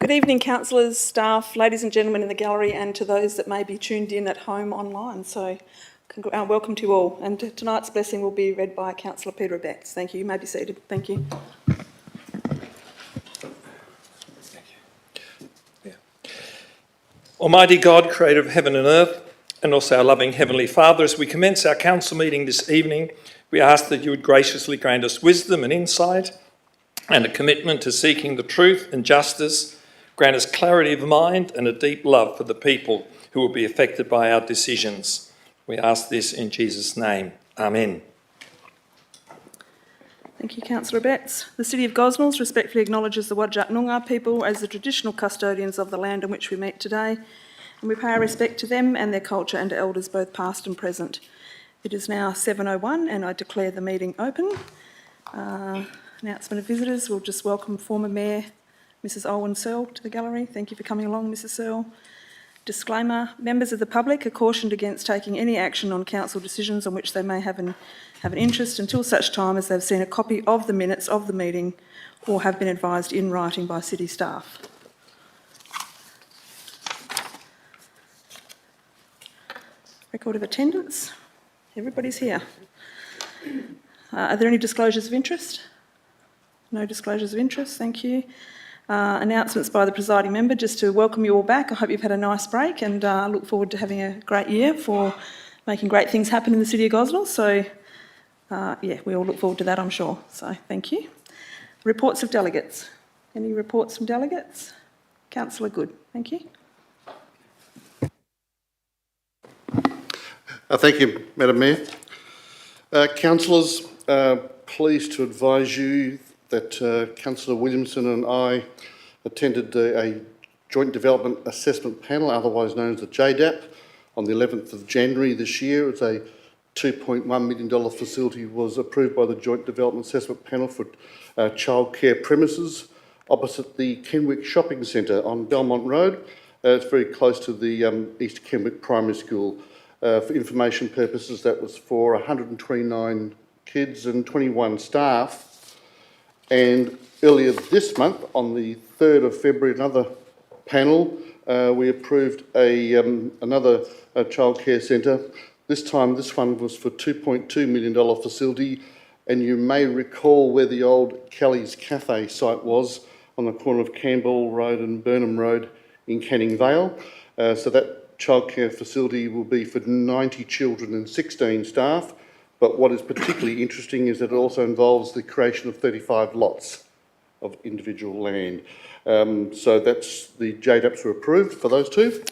Good evening, councillors, staff, ladies and gentlemen in the gallery, and to those that may be tuned in at home online. So, welcome to you all. And tonight's blessing will be read by Councillor Peter Betts. Thank you. You may be seated. Thank you. Almighty God, creator of heaven and earth, and also our loving Heavenly Father, as we commence our council meeting this evening, we ask that you would graciously grant us wisdom and insight and a commitment to seeking the truth and justice. Grant us clarity of mind and a deep love for the people who will be affected by our decisions. We ask this in Jesus' name. Amen. Thank you, Councillor Betts. The City of Gosnells respectfully acknowledges the Whadjuk Noongar people as the traditional custodians of the land on which we meet today, and we pay our respect to them and their culture and to elders both past and present. It is now 7:01 and I declare the meeting open. Announcement of visitors. We'll just welcome former Mayor Mrs Owen Searle to the gallery. Thank you for coming along, Mrs Searle. Disclaimer, members of the public are cautioned against taking any action on council decisions on which they may have an interest until such time as they've seen a copy of the minutes of the meeting or have been advised in writing by city staff. Record of attendance. Everybody's here. Are there any disclosures of interest? No disclosures of interest, thank you. Announcements by the presiding member, just to welcome you all back. I hope you've had a nice break and look forward to having a great year for making great things happen in the City of Gosnells. So, yeah, we all look forward to that, I'm sure. So, thank you. Reports of delegates. Any reports from delegates? Councillor Good, thank you. Thank you, Madam Mayor. Councillors, pleased to advise you that Councillor Williamson and I attended a Joint Development Assessment Panel, otherwise known as the JDAP, on the 11th of January this year. It's a $2.1 million facility was approved by the Joint Development Assessment Panel for childcare premises opposite the Kenwick Shopping Centre on Belmont Road. It's very close to the East Kenwick Primary School. For information purposes, that was for 129 kids and 21 staff. And earlier this month, on the 3rd of February, another panel, we approved another childcare centre. This time, this one was for $2.2 million facility, and you may recall where the old Kelly's Cafe site was on the corner of Campbell Road and Burnham Road in Canning Vale. So that childcare facility will be for 90 children and 16 staff, but what is particularly interesting is that it also involves the creation of 35 lots of individual land. So that's the JDAPs were approved for those two.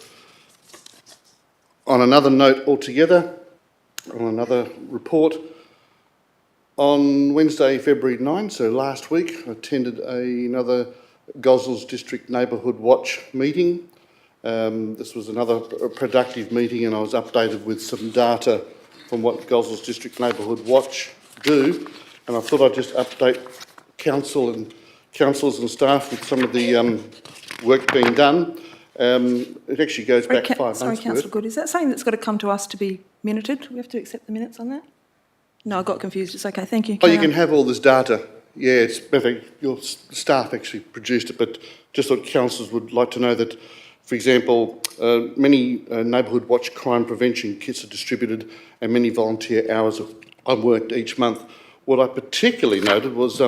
On another note altogether, on another report, on Wednesday, February 9, so last week, I attended another Gosnells District Neighbourhood Watch meeting. This was another productive meeting, and I was updated with some data from what Gosnells District Neighbourhood Watch do, and I thought I'd just update councillors and staff with some of the work being done. It actually goes back 5 months. Sorry, Councillor Good, is that something that's got to come to us to be minuted? Do we have to accept the minutes on that? No, I got confused. It's okay, thank you. Oh, you can have all this data. Yeah, it's better. Your staff actually produced it, but just thought councillors would like to know that, for example, many Neighbourhood Watch crime prevention kits are distributed and many volunteer hours are worked each month. What I particularly noted was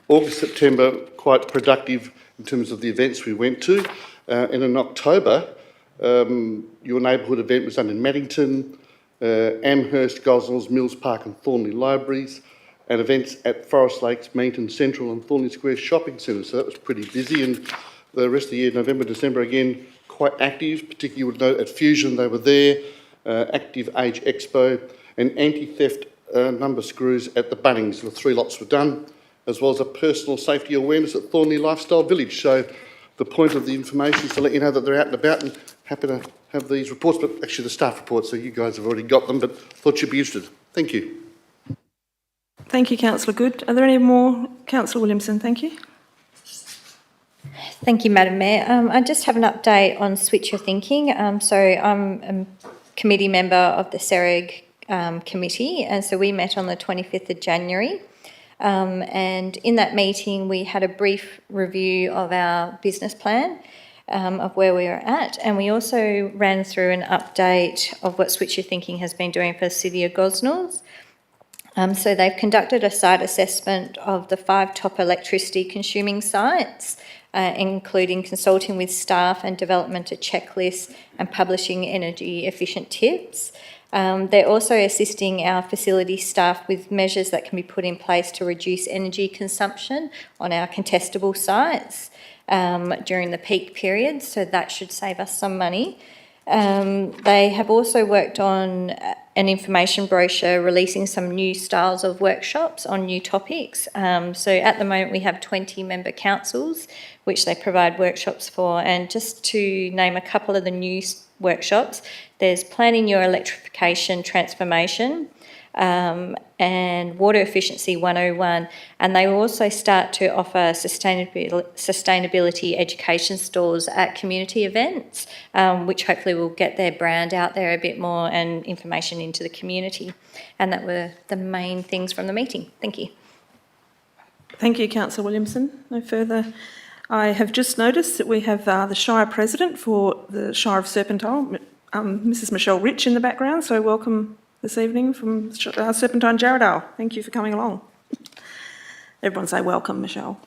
August, September, quite productive in terms of the events we went to. And in October, your neighbourhood event was done in Maddington, Amherst, Gosnells, Mills Park and Thornley Libraries, and events at Forest Lakes, Meanton Central and Thornley Square Shopping Centres. So that was pretty busy, and the rest of the year, November, December, again, quite active. Particularly you would note at Fusion they were there, Active Age Expo, and anti-theft number screws at the Bunnings. The 3 lots were done, as well as a personal safety awareness at Thornley Lifestyle Village. So the point of the information is to let you know that they're out and about, and happy to have these reports, but actually the staff reports, so you guys have already got them, but thought you'd be interested. Thank you. Thank you, Councillor Good. Are there any more? Councillor Williamson, thank you. Thank you, Madam Mayor. I just have an update on Switch Your Thinking. So I'm a committee member of the CEREG committee, and so we met on the 25th of January. And in that meeting, we had a brief review of our business plan, of where we are at, and we also ran through an update of what Switch Your Thinking has been doing for the City of Gosnells. So they've conducted a site assessment of the 5 top electricity consuming sites, including consulting with staff and development of checklists and publishing energy efficient tips. They're also assisting our facility staff with measures that can be put in place to reduce energy consumption on our contestable sites during the peak period, so that should save us some money. They have also worked on an information brochure releasing some new styles of workshops on new topics. So at the moment we have 20 member councils which they provide workshops for, and just to name a couple of the new workshops, there's Planning Your Electrification Transformation and Water Efficiency 101, and they also start to offer sustainability education stores at community events, which hopefully will get their brand out there a bit more and information into the community. And that were the main things from the meeting. Thank you. Thank you, Councillor Williamson. No further. I have just noticed that we have the Shire President for the Shire of Serpentine, Mrs Michelle Rich, in the background, so welcome this evening from Serpentine Jarrahdale. Thank you for coming along. Everyone say welcome, Michelle.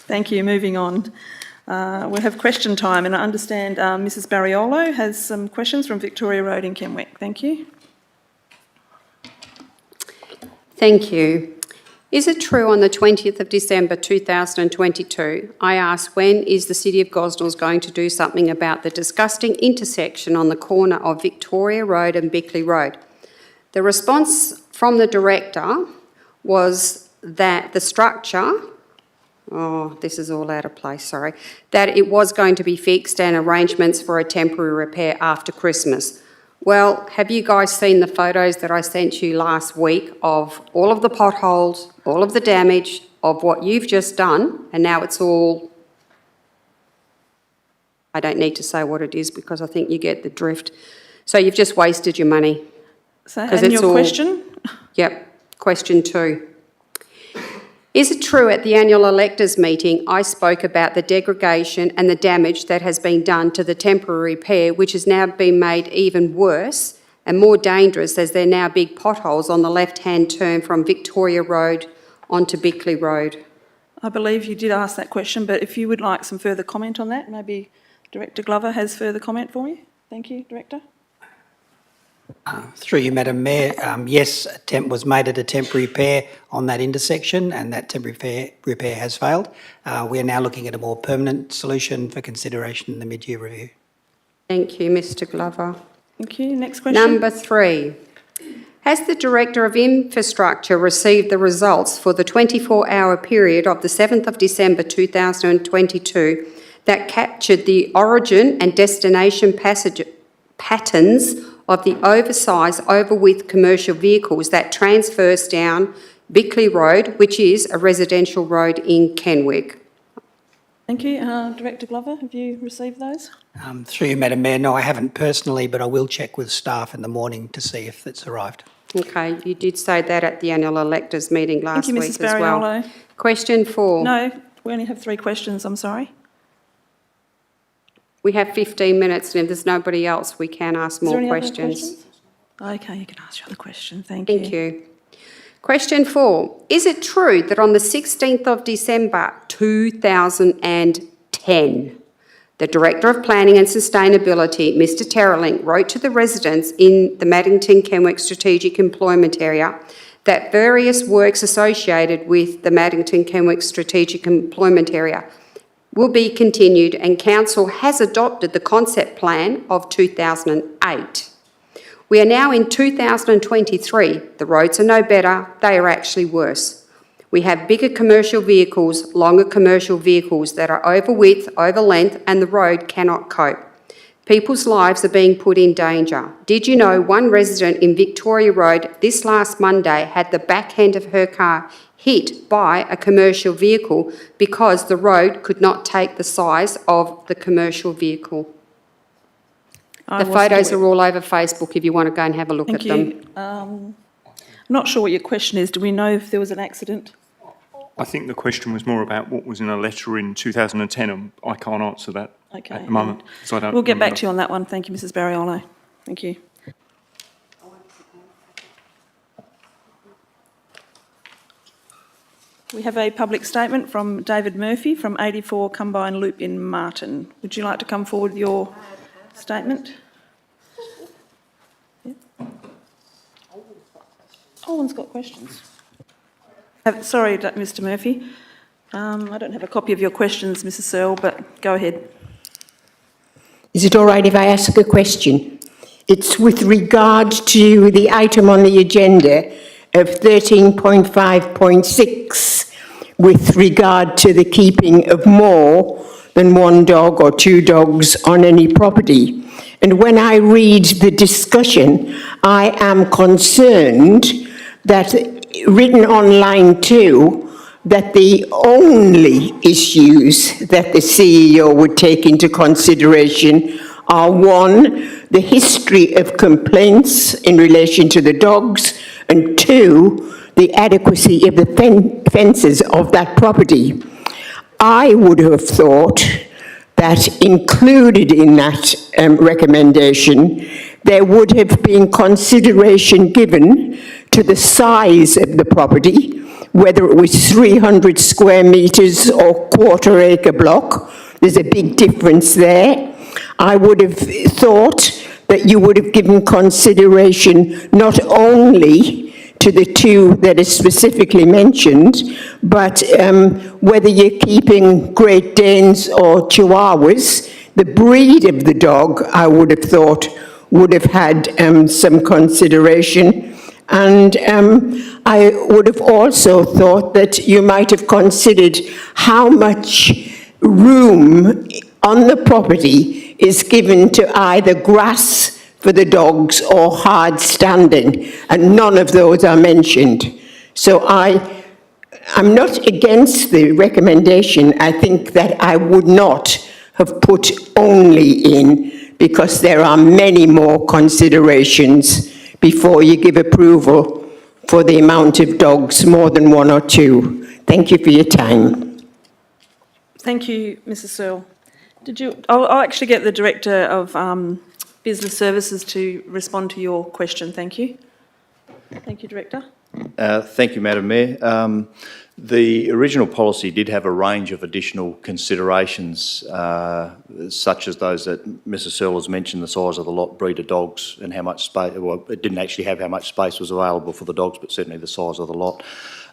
Thank you. Moving on. We'll have question time, and I understand Mrs Barriolo has some questions from Victoria Road in Kenwick. Thank you. Thank you. Is it true on the 20th of December 2022, I asked when is the City of Gosnells going to do something about the disgusting intersection on the corner of Victoria Road and Bickley Road? The response from the director was that the structure, this is all out of place, sorry, that it was going to be fixed and arrangements for a temporary repair after Christmas. Well, have you guys seen the photos that I sent you last week of all of the potholes, all of the damage of what you've just done, and now it's all, I don't need to say what it is because I think you get the drift. So you've just wasted your money. So, and your question? Yep, question 2. Is it true at the annual electors meeting I spoke about the degradation and the damage that has been done to the temporary repair, which has now been made even worse and more dangerous as there are now big potholes on the left-hand turn from Victoria Road onto Bickley Road? I believe you did ask that question, but if you would like some further comment on that, maybe Director Glover has further comment for you. Thank you, Director. Through you, Madam Mayor, yes, attempt was made at a temporary repair on that intersection and that temporary repair has failed. We are now looking at a more permanent solution for consideration in the mid-year review. Thank you, Mr Glover. Thank you. Next question. Number 3. Has the Director of Infrastructure received the results for the 24-hour period of the 7th of December 2022 that captured the origin and destination patterns of the oversized, over-width commercial vehicles that transverse down Bickley Road, which is a residential road in Kenwick? Thank you. Director Glover, have you received those? Through you, Madam Mayor, no, I haven't personally, but I will check with staff in the morning to see if it's arrived. Okay, you did say that at the annual electors meeting last Thank you, week Mrs. as well. Barriolo. Question 4. No, we only have 3 questions, I'm sorry. We have 15 minutes, and if there's nobody else, we can ask Is there more any other questions. Okay, you can ask your other question. Thank you. Thank you. Question 4. Is it true that on the 16th of December 2010, the Director of Planning and Sustainability, Mr Terrelling, wrote to the residents in the Maddington-Kenwick Strategic Employment Area that various works associated with the Maddington-Kenwick Strategic Employment Area will be continued, and Council has adopted the concept plan of 2008. We are now in 2023. The roads are no better, they are actually worse. We have bigger commercial vehicles, longer commercial vehicles that are over width, over length, and the road cannot cope. People's lives are being put in danger. Did you know one resident in Victoria Road this last Monday had the back end of her car hit by a commercial vehicle because the road could not take the size of the commercial vehicle? The photos are all over Facebook if you want to go and have a look at them. I'm not sure what your question is. Do we know if there was an accident? I think the question was more about what was in a letter in 2010, and I can't answer that at the moment. So I don't We'll get back remember. to you on that one. Thank you, Mrs. Barriolo. Thank you. We have a public statement from David Murphy from 84 Combine Loop in Martin. Would you like to come forward with your statement? Yeah. Owen's got questions. Sorry, Mr. Murphy. I don't have a copy of your questions, Mrs. Searle, but go ahead. Is it all right if I ask a question? It's with regard to the item on the agenda of 13.5.6 with regard to the keeping of more than 1 dog or 2 dogs on any property. And when I read the discussion, I am concerned that, written on line 2, that the only issues that the CEO would take into consideration are 1, the history of complaints in relation to the dogs, and 2, the adequacy of the fences of that property. I would have thought that included in that recommendation, there would have been consideration given to the size of the property, whether it was 300 square metres or quarter-acre block. There's a big difference there. I would have thought that you would have given consideration not only to the two that are specifically mentioned, but whether you're keeping Great Danes or Chihuahuas, the breed of the dog, I would have thought, would have had some consideration. And I would have also thought that you might have considered how much room on the property is given to either grass for the dogs or hard standing, and none of those are mentioned. So I'm not against the recommendation. I think that I would not have put only in, because there are many more considerations before you give approval for the amount of dogs, more than one or two. Thank you for your time. Thank you, Mrs Searle. I'll actually get the Director of Business Services to respond to your question. Thank you. Thank you, Director. Thank you, Madam Mayor. The original policy did have a range of additional considerations, such as those that Mrs Searle has mentioned, the size of the lot, breed of dogs, and how much space. Well, it didn't actually have how much space was available for the dogs, but certainly the size of the lot.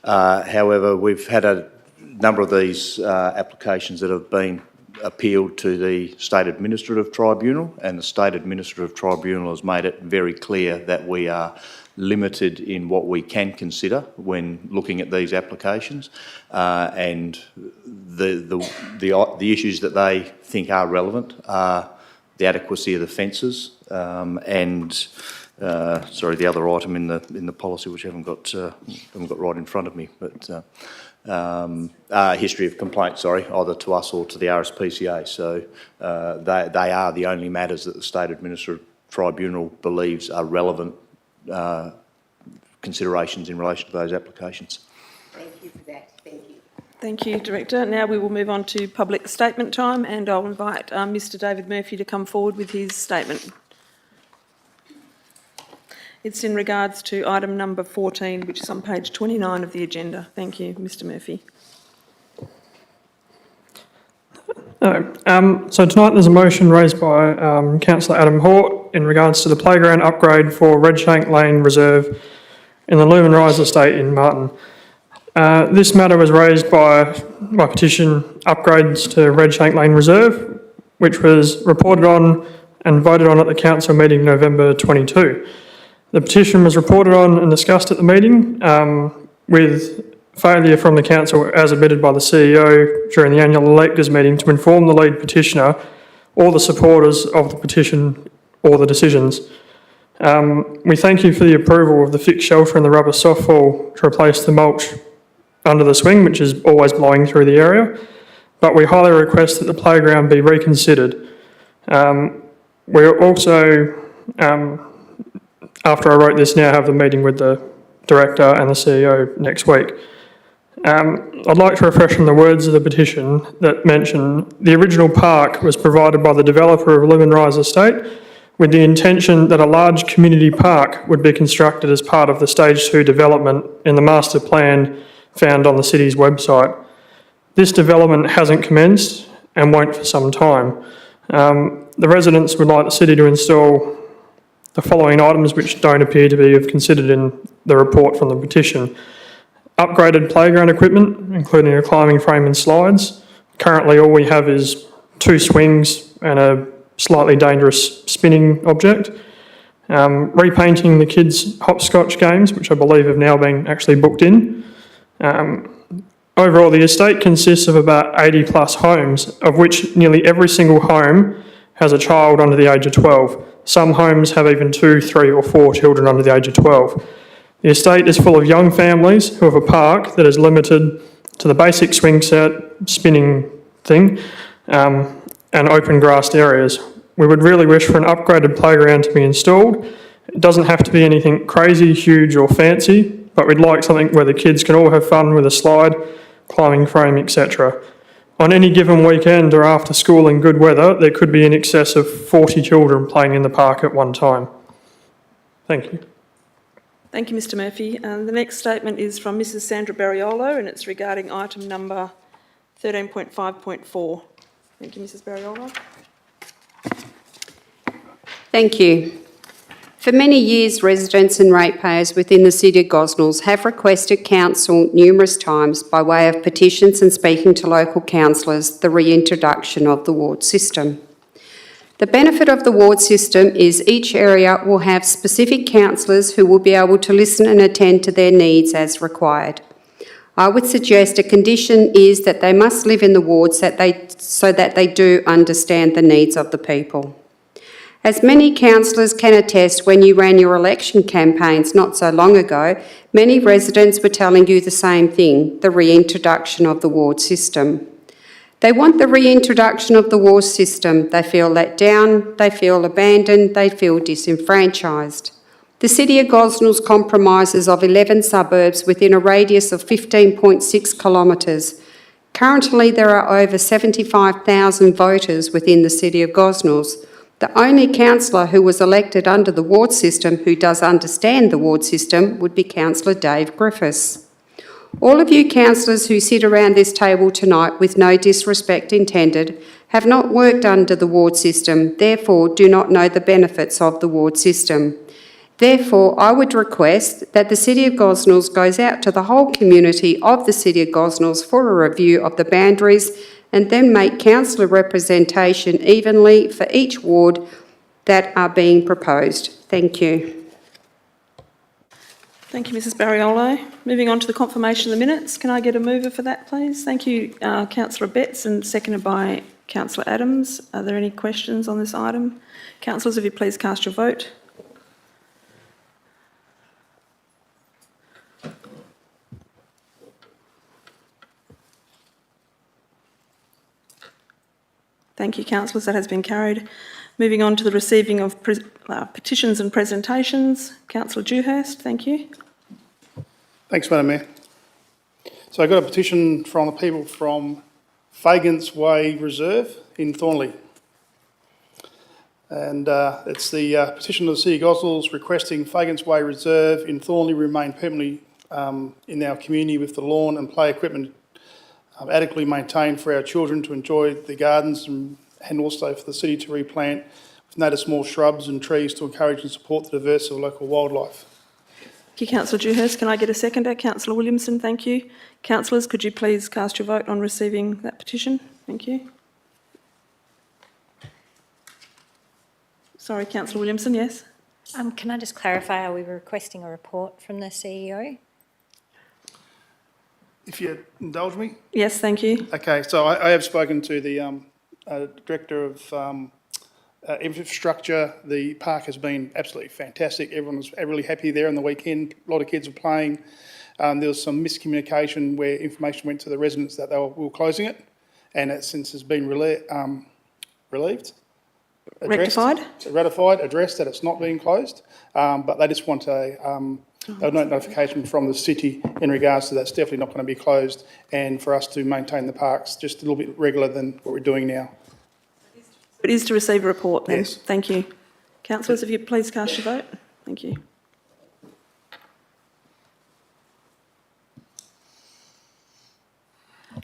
However, we've had a number of these applications that have been appealed to the State Administrative Tribunal, and the State Administrative Tribunal has made it very clear that we are limited in what we can consider when looking at these applications, and the issues that they think are relevant are the adequacy of the fences and the other item in the policy, which I haven't got right in front of me, but history of complaint, either to us or to the RSPCA. So they are the only matters that the State Administrative Tribunal believes are relevant considerations in relation to those applications. Thank you for that. Thank you. Thank you, Director. Now we will move on to public statement time, and I'll invite Mr David Murphy to come forward with his statement. It's in regards to item number 14, which is on page 29 of the agenda. Thank you, Mr Murphy. So tonight there's a motion raised by Councillor Adam Hort in regards to the playground upgrade for Redshank Lane Reserve in the Lumen Rise estate in Martin. This matter was raised by petition upgrades to Redshank Lane Reserve, which was reported on and voted on at the council meeting November 22. The petition was reported on and discussed at the meeting with failure from the council, as admitted by the CEO during the annual electors meeting, to inform the lead petitioner or the supporters of the petition or the decisions. We thank you for the approval of the fixed shelter and the rubber softfall to replace the mulch under the swing, which is always blowing through the area, but we highly request that the playground be reconsidered. We're also, after I wrote this, now have the meeting with the Director and the CEO next week. I'd like to refresh on the words of the petition that mention the original park was provided by the developer of Lumen Rise Estate with the intention that a large community park would be constructed as part of the Stage 2 development in the master plan found on the city's website. This development hasn't commenced and won't for some time. The residents would like the city to install the following items, which don't appear to be considered in the report from the petition. Upgraded playground equipment, including a climbing frame and slides. Currently all we have is 2 swings and a slightly dangerous spinning object. Repainting the kids' hopscotch games, which I believe have now been actually booked in. Overall, the estate consists of about 80 plus homes, of which nearly every single home has a child under the age of 12. Some homes have even 2, 3 or 4 children under the age of 12. The estate is full of young families who have a park that is limited to the basic swing set, spinning thing, and open grassed areas. We would really wish for an upgraded playground to be installed. It doesn't have to be anything crazy, huge or fancy, but we'd like something where the kids can all have fun with a slide, climbing frame, etc. On any given weekend or after school in good weather, there could be in excess of 40 children playing in the park at one time. Thank you. Thank you, Mr Murphy. The next statement is from Mrs Sandra Barriolo, and it's regarding item number 13.5.4. Thank you, Mrs Barriolo. Thank you. For many years, residents and ratepayers within the City of Gosnells have requested Council numerous times by way of petitions and speaking to local councillors the reintroduction of the ward system. The benefit of the ward system is each area will have specific councillors who will be able to listen and attend to their needs as required. I would suggest a condition is that they must live in the wards so that they do understand the needs of the people. As many councillors can attest, when you ran your election campaigns not so long ago, many residents were telling you the same thing, the reintroduction of the ward system. They want the reintroduction of the ward system. They feel let down, they feel abandoned, they feel disenfranchised. The City of Gosnells comprises of 11 suburbs within a radius of 15.6 kilometres. Currently, there are over 75,000 voters within the City of Gosnells. The only councillor who was elected under the ward system who does understand the ward system would be Councillor Dave Griffiths. All of you councillors who sit around this table tonight, with no disrespect intended, have not worked under the ward system, therefore do not know the benefits of the ward system. Therefore, I would request that the City of Gosnells goes out to the whole community of the City of Gosnells for a review of the boundaries and then make councillor representation evenly for each ward that are being proposed. Thank you. Thank you, Mrs Barriolo. Moving on to the confirmation of the minutes. Can I get a mover for that, please? Thank you, Councillor Betts, and seconded by Councillor Adams. Are there any questions on this item? Councillors, if you please cast your vote. Thank you, councillors. That has been carried. Moving on to the receiving of petitions and presentations. Councillor Dewhurst, thank you. Thanks, Madam Mayor. So I got a petition from the people from Fagans Way Reserve in Thornley. And it's the petition of the City of Gosnells requesting Fagans Way Reserve in Thornley remain permanently in our community with the lawn and play equipment adequately maintained for our children to enjoy the gardens and also for the city to replant with native small shrubs and trees to encourage and support the diversity of local wildlife. Thank you, Councillor Dewhurst. Can I get a seconder? Councillor Williamson, thank you. Councillors, could you please cast your vote on receiving that petition? Thank you. Sorry, Councillor Williamson, yes? Can I just clarify, are we requesting a report from the CEO? If you indulge me. Yes, thank you. Okay, so I have spoken to the Director of Infrastructure. The park has been absolutely fantastic. Everyone was really happy there on the weekend. A lot of kids were playing. There was some miscommunication where information went to the residents that we were closing it, and it since has been relieved. Rectified? Ratified, addressed that it's not being closed, but they just want a notification from the city in regards to that's definitely not going to be closed, and for us to maintain the parks just a little bit regular than what we're doing now. It is to receive a report then. Yes. Thank you. Councillors, if you please cast your vote. Thank you.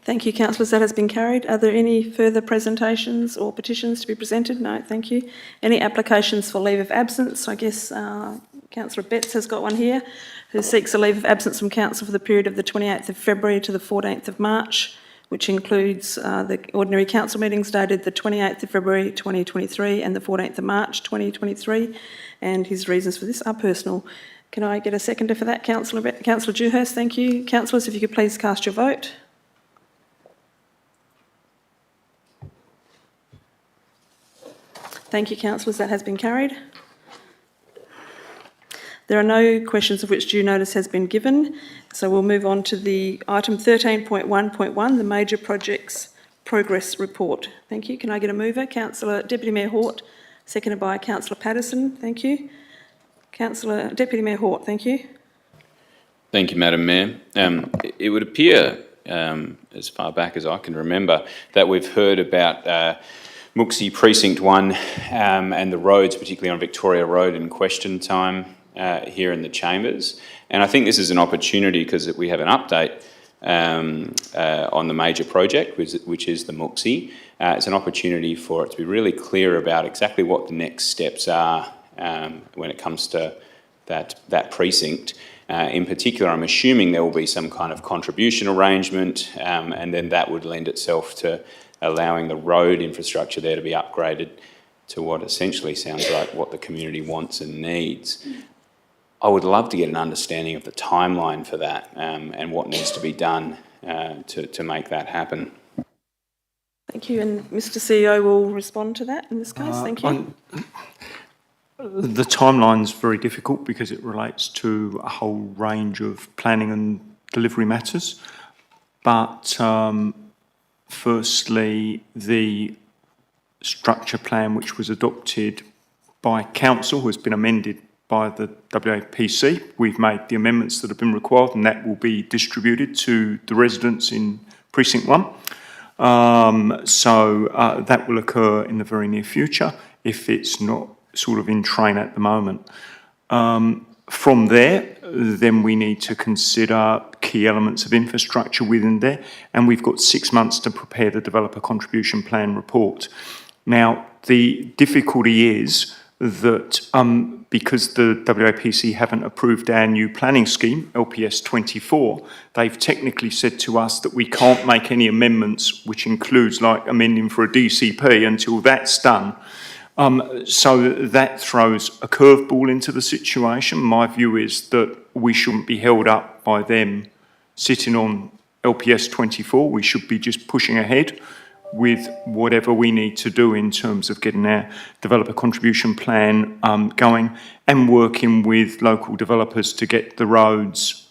Thank you, councillors. That has been carried. Are there any further presentations or petitions to be presented? No, thank you. Any applications for leave of absence? I guess Councillor Betts has got one here, who seeks a leave of absence from council for the period of the 28th of February to the 14th of March, which includes the ordinary council meetings dated the 28th of February 2023 and the 14th of March 2023, and his reasons for this are personal. Can I get a seconder for that? Councillor Dewhurst, thank you. Councillors, if you could please cast your vote. Thank you, councillors. That has been carried. There are no questions of which due notice has been given, so we'll move on to the item 13.1.1, the Major Projects Progress Report. Thank you. Can I get a mover? Deputy Mayor Hort, seconded by Councillor Patterson. Thank you. Deputy Mayor Hort, thank you. Thank you, Madam Mayor. It would appear, as far back as I can remember, that we've heard about Mooksy Precinct 1 and the roads, particularly on Victoria Road, in question time here in the chambers. And I think this is an opportunity because we have an update on the major project, which is the Mooksy. It's an opportunity for it to be really clear about exactly what the next steps are when it comes to that precinct. In particular, I'm assuming there will be some kind of contribution arrangement, and then that would lend itself to allowing the road infrastructure there to be upgraded to what essentially sounds like what the community wants and needs. I would love to get an understanding of the timeline for that, and what needs to be done to make that happen. Thank you, and Mr CEO will respond to that in this case. Thank you. The timeline's very difficult because it relates to a whole range of planning and delivery matters. But firstly, the structure plan which was adopted by council has been amended by the WAPC. We've made the amendments that have been required, and that will be distributed to the residents in Precinct 1. So that will occur in the very near future if it's not sort of in train at the moment. From there, then we need to consider key elements of infrastructure within there, and we've got 6 months to prepare the developer contribution plan report. Now, the difficulty is that because the WAPC haven't approved our new planning scheme, LPS 24, they've technically said to us that we can't make any amendments, which includes like amending for a DCP until that's done. So that throws a curveball into the situation. My view is that we shouldn't be held up by them sitting on LPS 24. We should be just pushing ahead with whatever we need to do in terms of getting our developer contribution plan going and working with local developers to get the roads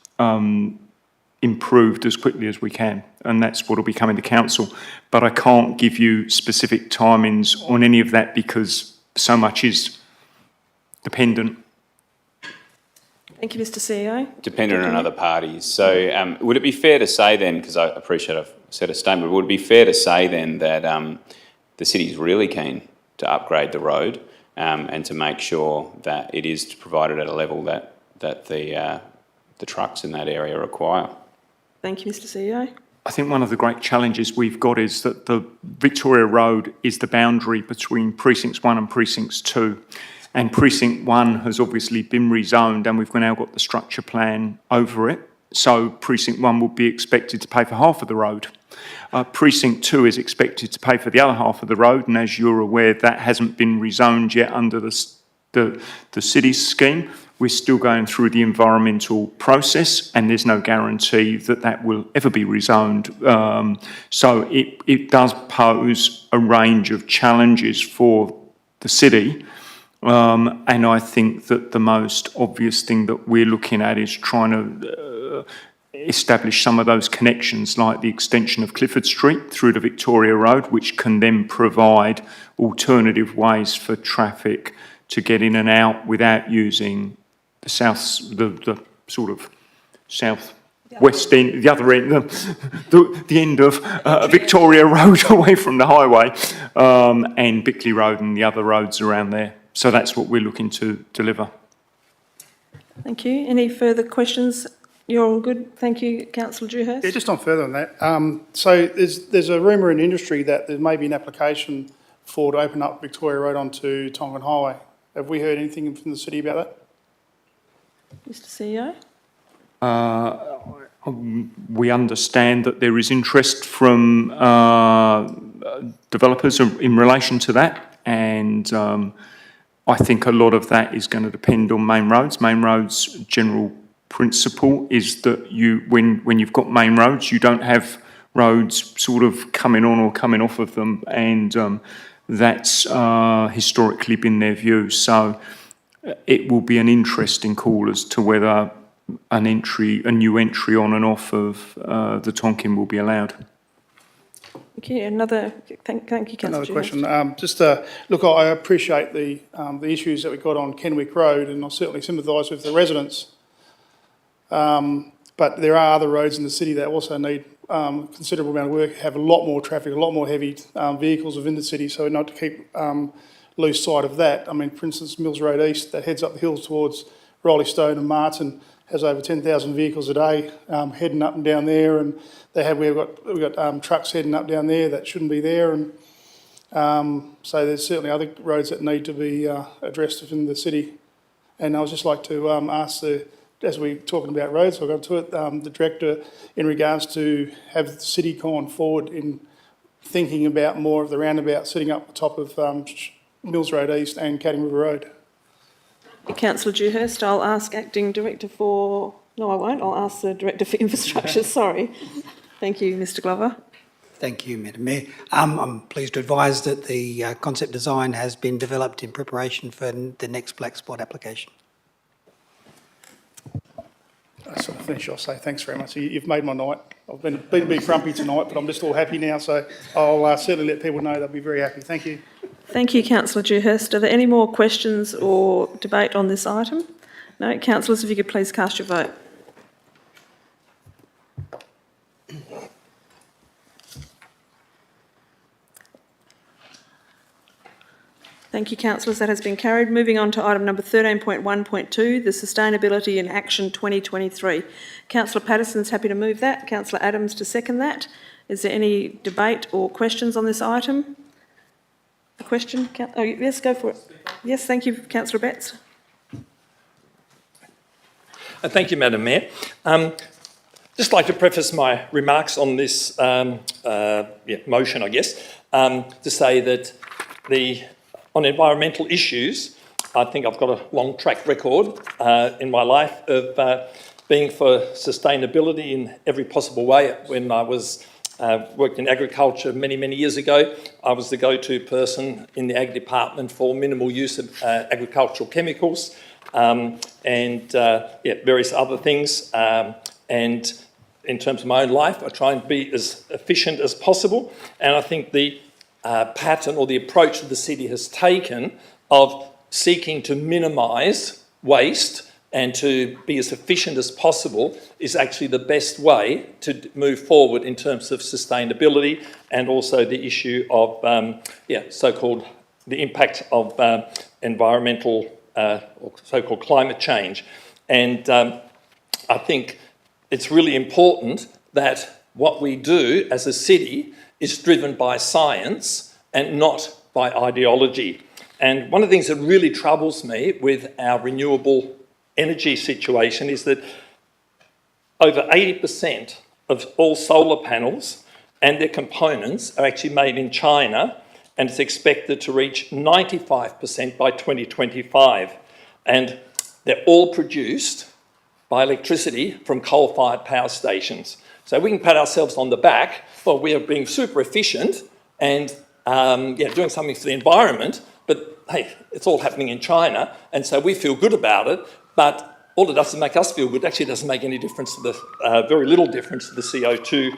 improved as quickly as we can. And that's what will be coming to council. But I can't give you specific timings on any of that because so much is dependent. Thank you, Mr CEO. Dependent on other parties. So would it be fair to say then, because I appreciate I've said a statement, would it be fair to say then that the city's really keen to upgrade the road and to make sure that it is provided at a level that the trucks in that area require? Thank you, Mr CEO. I think one of the great challenges we've got is that the Victoria Road is the boundary between Precincts 1 and Precincts 2. And Precinct 1 has obviously been rezoned and we've now got the structure plan over it. So Precinct 1 will be expected to pay for half of the road. Precinct 2 is expected to pay for the other half of the road, and as you're aware, that hasn't been rezoned yet under the city's scheme. We're still going through the environmental process, and there's no guarantee that that will ever be rezoned. So it does pose a range of challenges for the city. And I think that the most obvious thing that we're looking at is trying to establish some of those connections, like the extension of Clifford Street through to Victoria Road, which can then provide alternative ways for traffic to get in and out without using the sort of south-west end, the other end, the end of Victoria Road away from the highway, and Bickley Road and the other roads around there. So that's what we're looking to deliver. Thank you. Any further questions? You're all good. Thank you, Councillor Dewhurst. Yeah, just on further on that. So there's a rumour in industry that there may be an application to open up Victoria Road onto Tongan Highway. Have we heard anything from the city about that? Mr CEO? We understand that there is interest from developers in relation to that, and I think a lot of that is going to depend on main roads. Main roads' general principle is that when you've got main roads, you don't have roads sort of coming on or coming off of them, and that's historically been their view. So it will be an interesting call as to whether a new entry on and off of the Tonkin will be allowed. Thank you. Thank you, Councillor. Another question. Look, I appreciate the issues that we got on Kenwick Road, and I certainly sympathise with the residents. But there are other roads in the city that also need considerable amount of work, have a lot more traffic, a lot more heavy vehicles within the city, so not to keep lose sight of that. I mean, for instance, Mills Road East, that heads up the hills towards Roley Stone and Martin, has over 10,000 vehicles a day heading up and down there, and we've got trucks heading up down there that shouldn't be there, and So there's certainly other roads that need to be addressed within the city. And I would just like to ask as we're talking about roads, I'll go to it, the Director, in regards to have the city gone forward in thinking about more of the roundabout sitting up the top of Mills Road East and Cadding River Road. Councillor Dewhurst, I'll ask Acting Director for... No, I won't. I'll ask the Director for Infrastructure, sorry. Thank you, Mr Glover. Thank you, Madam Mayor. I'm pleased to advise that the concept design has been developed in preparation for the next black spot application. I sort of finish, I'll say thanks very much. You've made my night. I've been a bit grumpy tonight, but I'm just all happy now, so I'll certainly let people know they'll be very happy. Thank you. Thank you, Councillor Dewhurst. Are there any more questions or debate on this item? No? Councillors, if you could please cast your vote. Thank you, councillors. That has been carried. Moving on to item number 13.1.2, the Sustainability in Action 2023. Councillor Patterson's happy to move that. Councillor Adams to second that. Is there any debate or questions on this item? A question? Oh, yes, go for it. Yes, thank you, Councillor Betts. Thank you, Madam Mayor. Just like to preface my remarks on this motion, I guess, to say that on environmental issues, I think I've got a long track record in my life of being for sustainability in every possible way. When I was worked in agriculture many, many years ago, I was the go-to person in the ag department for minimal use of agricultural chemicals and various other things. And in terms of my own life, I try and be as efficient as possible. And I think the pattern or the approach that the city has taken of seeking to minimise waste and to be as efficient as possible is actually the best way to move forward in terms of sustainability and also the issue of so-called the impact of environmental or so-called climate change. And I think it's really important that what we do as a city is driven by science and not by ideology. And one of the things that really troubles me with our renewable energy situation is that over 80% of all solar panels and their components are actually made in China, and it's expected to reach 95% by 2025. And they're all produced by electricity from coal-fired power stations. So we can pat ourselves on the back, well, we are being super efficient and doing something for the environment, but hey, it's all happening in China, and so we feel good about it, but all it does is make us feel good. Actually, it doesn't make any difference to the, very little difference to the CO2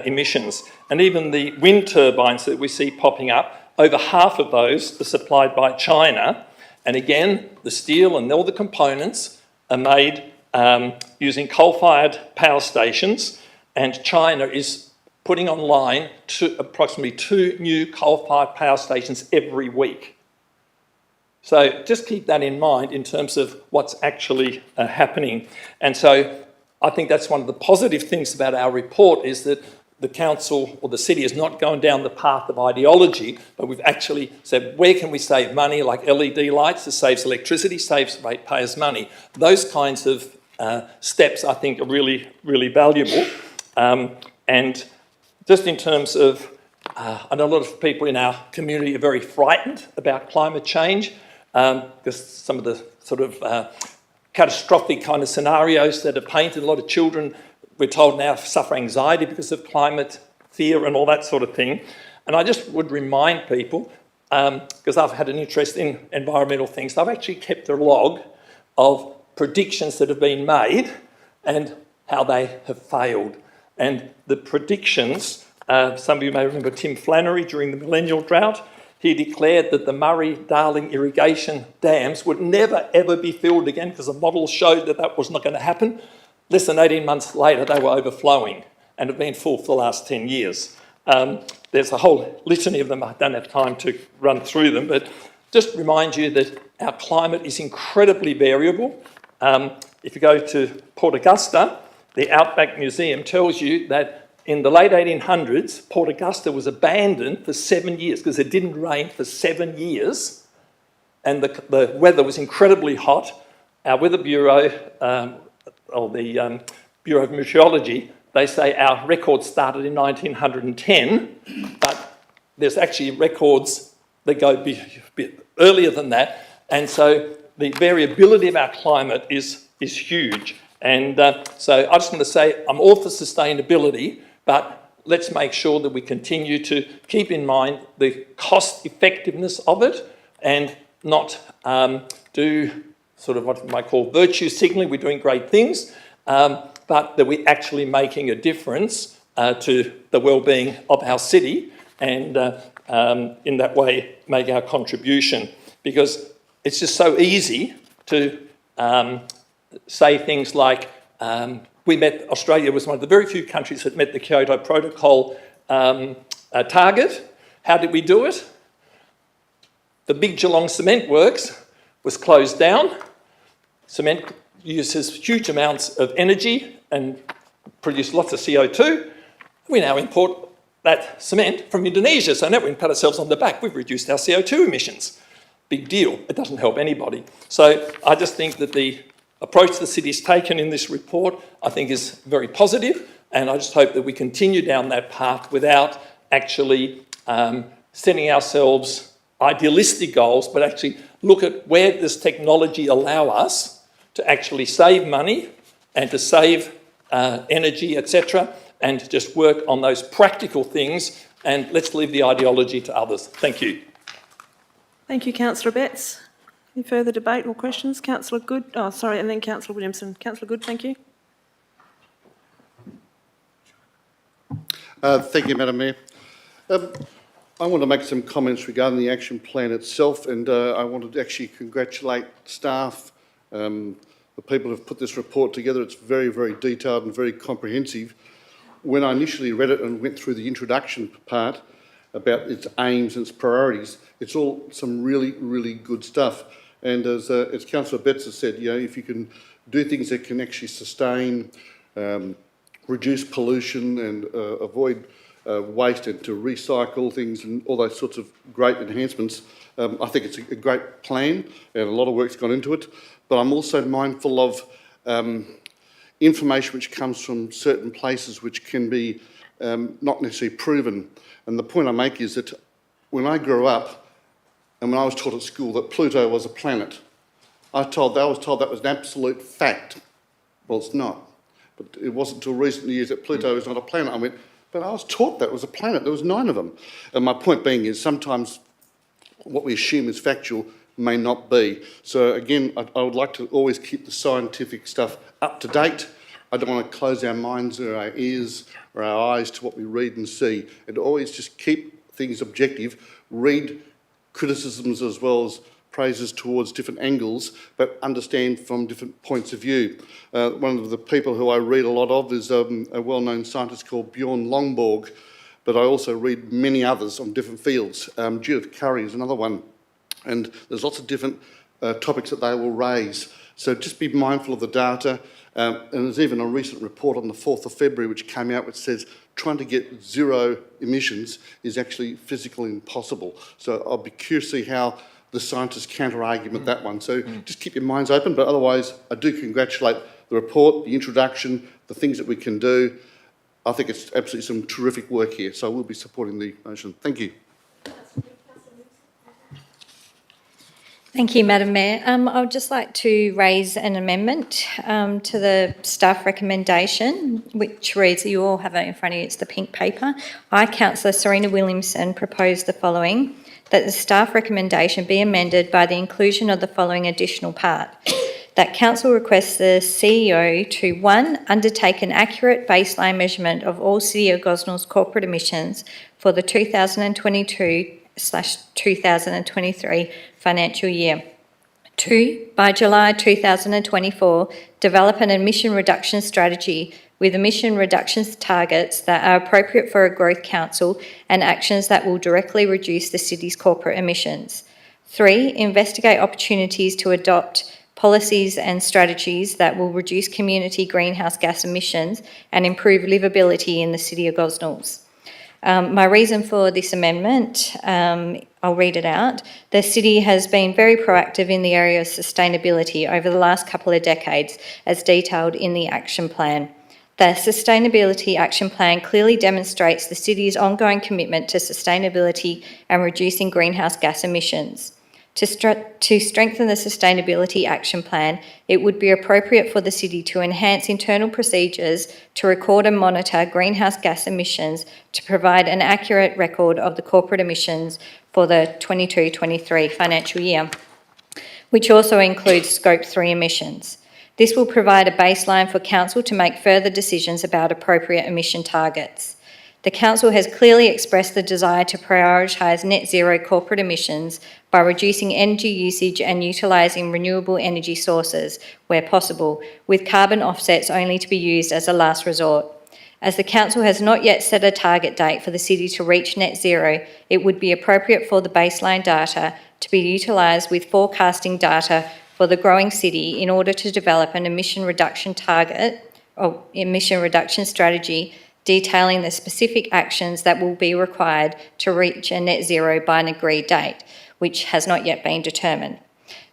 emissions. And even the wind turbines that we see popping up, over half of those are supplied by China, and again, the steel and all the components are made using coal-fired power stations, and China is putting online approximately 2 new coal-fired power stations every week. So just keep that in mind in terms of what's actually happening. And so I think that's one of the positive things about our report is that the council or the city is not going down the path of ideology, but we've actually said, where can we save money, like LED lights? This saves electricity, saves ratepayers money. Those kinds of steps, I think, are really, really valuable. And just in terms of, I know a lot of people in our community are very frightened about climate change because some of the sort of catastrophic kind of scenarios that are painted, a lot of children, we're told now, suffer anxiety because of climate fear and all that sort of thing. And I just would remind people, because I've had an interest in environmental things, I've actually kept a log of predictions that have been made and how they have failed. And the predictions, some of you may remember Tim Flannery during the millennial drought, he declared that the Murray-Darling irrigation dams would never ever be filled again because the models showed that that was not going to happen. Less than 18 months later, they were overflowing and have been full for the last 10 years. There's a whole litany of them. I don't have time to run through them, but just remind you that our climate is incredibly variable. If you go to Port Augusta, the Outback Museum tells you that in the late 1800s, Port Augusta was abandoned for 7 years because it didn't rain for 7 years, and the weather was incredibly hot. Our Weather Bureau, the Bureau of Meteorology, they say our record started in 1910, but there's actually records that go a bit earlier than that, and so the variability of our climate is huge. And so I just want to say I'm all for sustainability, but let's make sure that we continue to keep in mind the cost effectiveness of it and not do sort of what you might call virtue signalling. We're doing great things, but that we're actually making a difference to the well-being of our city and in that way make our contribution. Because it's just so easy to say things like, Australia was one of the very few countries that met the Kyoto Protocol target. How did we do it? The big Geelong cement works was closed down. Cement uses huge amounts of energy and produces lots of CO2. We now import that cement from Indonesia, so now we can pat ourselves on the back. We've reduced our CO2 emissions. Big deal. It doesn't help anybody. So I just think that the approach the city's taken in this report, I think, is very positive, and I just hope that we continue down that path without actually setting ourselves idealistic goals, but actually look at where does technology allow us to actually save money and to save energy, etc., and just work on those practical things, and let's leave the ideology to others. Thank you. Thank you, Councillor Betts. Any further debate or questions? Councillor Good, and then Councillor Williamson. Councillor Good, thank you. Thank you, Madam Mayor. I want to make some comments regarding the action plan itself, and I wanted to actually congratulate staff, the people who've put this report together. It's very, very detailed and very comprehensive. When I initially read it and went through the introduction part about its aims and its priorities, it's all some really, really good stuff. And as Councillor Betts has said, if you can do things that can actually sustain, reduce pollution and avoid waste and to recycle things and all those sorts of great enhancements, I think it's a great plan and a lot of work's gone into it. But I'm also mindful of information which comes from certain places which can be not necessarily proven. And the point I make is that when I grew up and when I was taught at school that Pluto was a planet, I was told that was an absolute fact. Well, it's not. But it wasn't until recent years that Pluto is not a planet. I went, but I was taught that was a planet. There was 9 of them. And my point being is sometimes what we assume is factual may not be. So again, I would like to always keep the scientific stuff up to date. I don't want to close our minds or our ears or our eyes to what we read and see, and always just keep things objective, read criticisms as well as praises towards different angles, but understand from different points of view. One of the people who I read a lot of is a well-known scientist called Bjorn Lomborg, but I also read many others on different fields. Judith Curry is another one, and there's lots of different topics that they will raise. So just be mindful of the data. And there's even a recent report on the 4th of February which came out which says trying to get zero emissions is actually physically impossible. So I'll be curious to see how the scientists counter-argument that one. So just keep your minds open, but otherwise I do congratulate the report, the introduction, the things that we can do. I think it's absolutely some terrific work here, so I will be supporting the motion. Thank you. Thank you, Madam Mayor. I would just like to raise an amendment to the staff recommendation, which reads, you all have it in front of you, it's the pink paper. I, Councillor Serena Williamson, propose the following, that the staff recommendation be amended by the inclusion of the following additional part. That Council requests the CEO to 1, undertake an accurate baseline measurement of all City of Gosnells corporate emissions for the 2022/2023 financial year. 2, by July 2024, develop an emission reduction strategy with emission reduction targets that are appropriate for a growth council and actions that will directly reduce the city's corporate emissions. 3, investigate opportunities to adopt policies and strategies that will reduce community greenhouse gas emissions and improve livability in the City of Gosnells. My reason for this amendment, I'll read it out. The City has been very proactive in the area of sustainability over the last couple of decades, as detailed in the action plan. The Sustainability Action Plan clearly demonstrates the City's ongoing commitment to sustainability and reducing greenhouse gas emissions. To strengthen the Sustainability Action Plan, it would be appropriate for the City to enhance internal procedures to record and monitor greenhouse gas emissions to provide an accurate record of the corporate emissions for the 22-23 financial year, which also includes Scope 3 emissions. This will provide a baseline for Council to make further decisions about appropriate emission targets. The Council has clearly expressed the desire to prioritise net zero corporate emissions by reducing energy usage and utilising renewable energy sources where possible, with carbon offsets only to be used as a last resort. As the Council has not yet set a target date for the City to reach net zero, it would be appropriate for the baseline data to be utilised with forecasting data for the growing City in order to develop an emission reduction target or emission reduction strategy detailing the specific actions that will be required to reach a net zero by an agreed date, which has not yet been determined.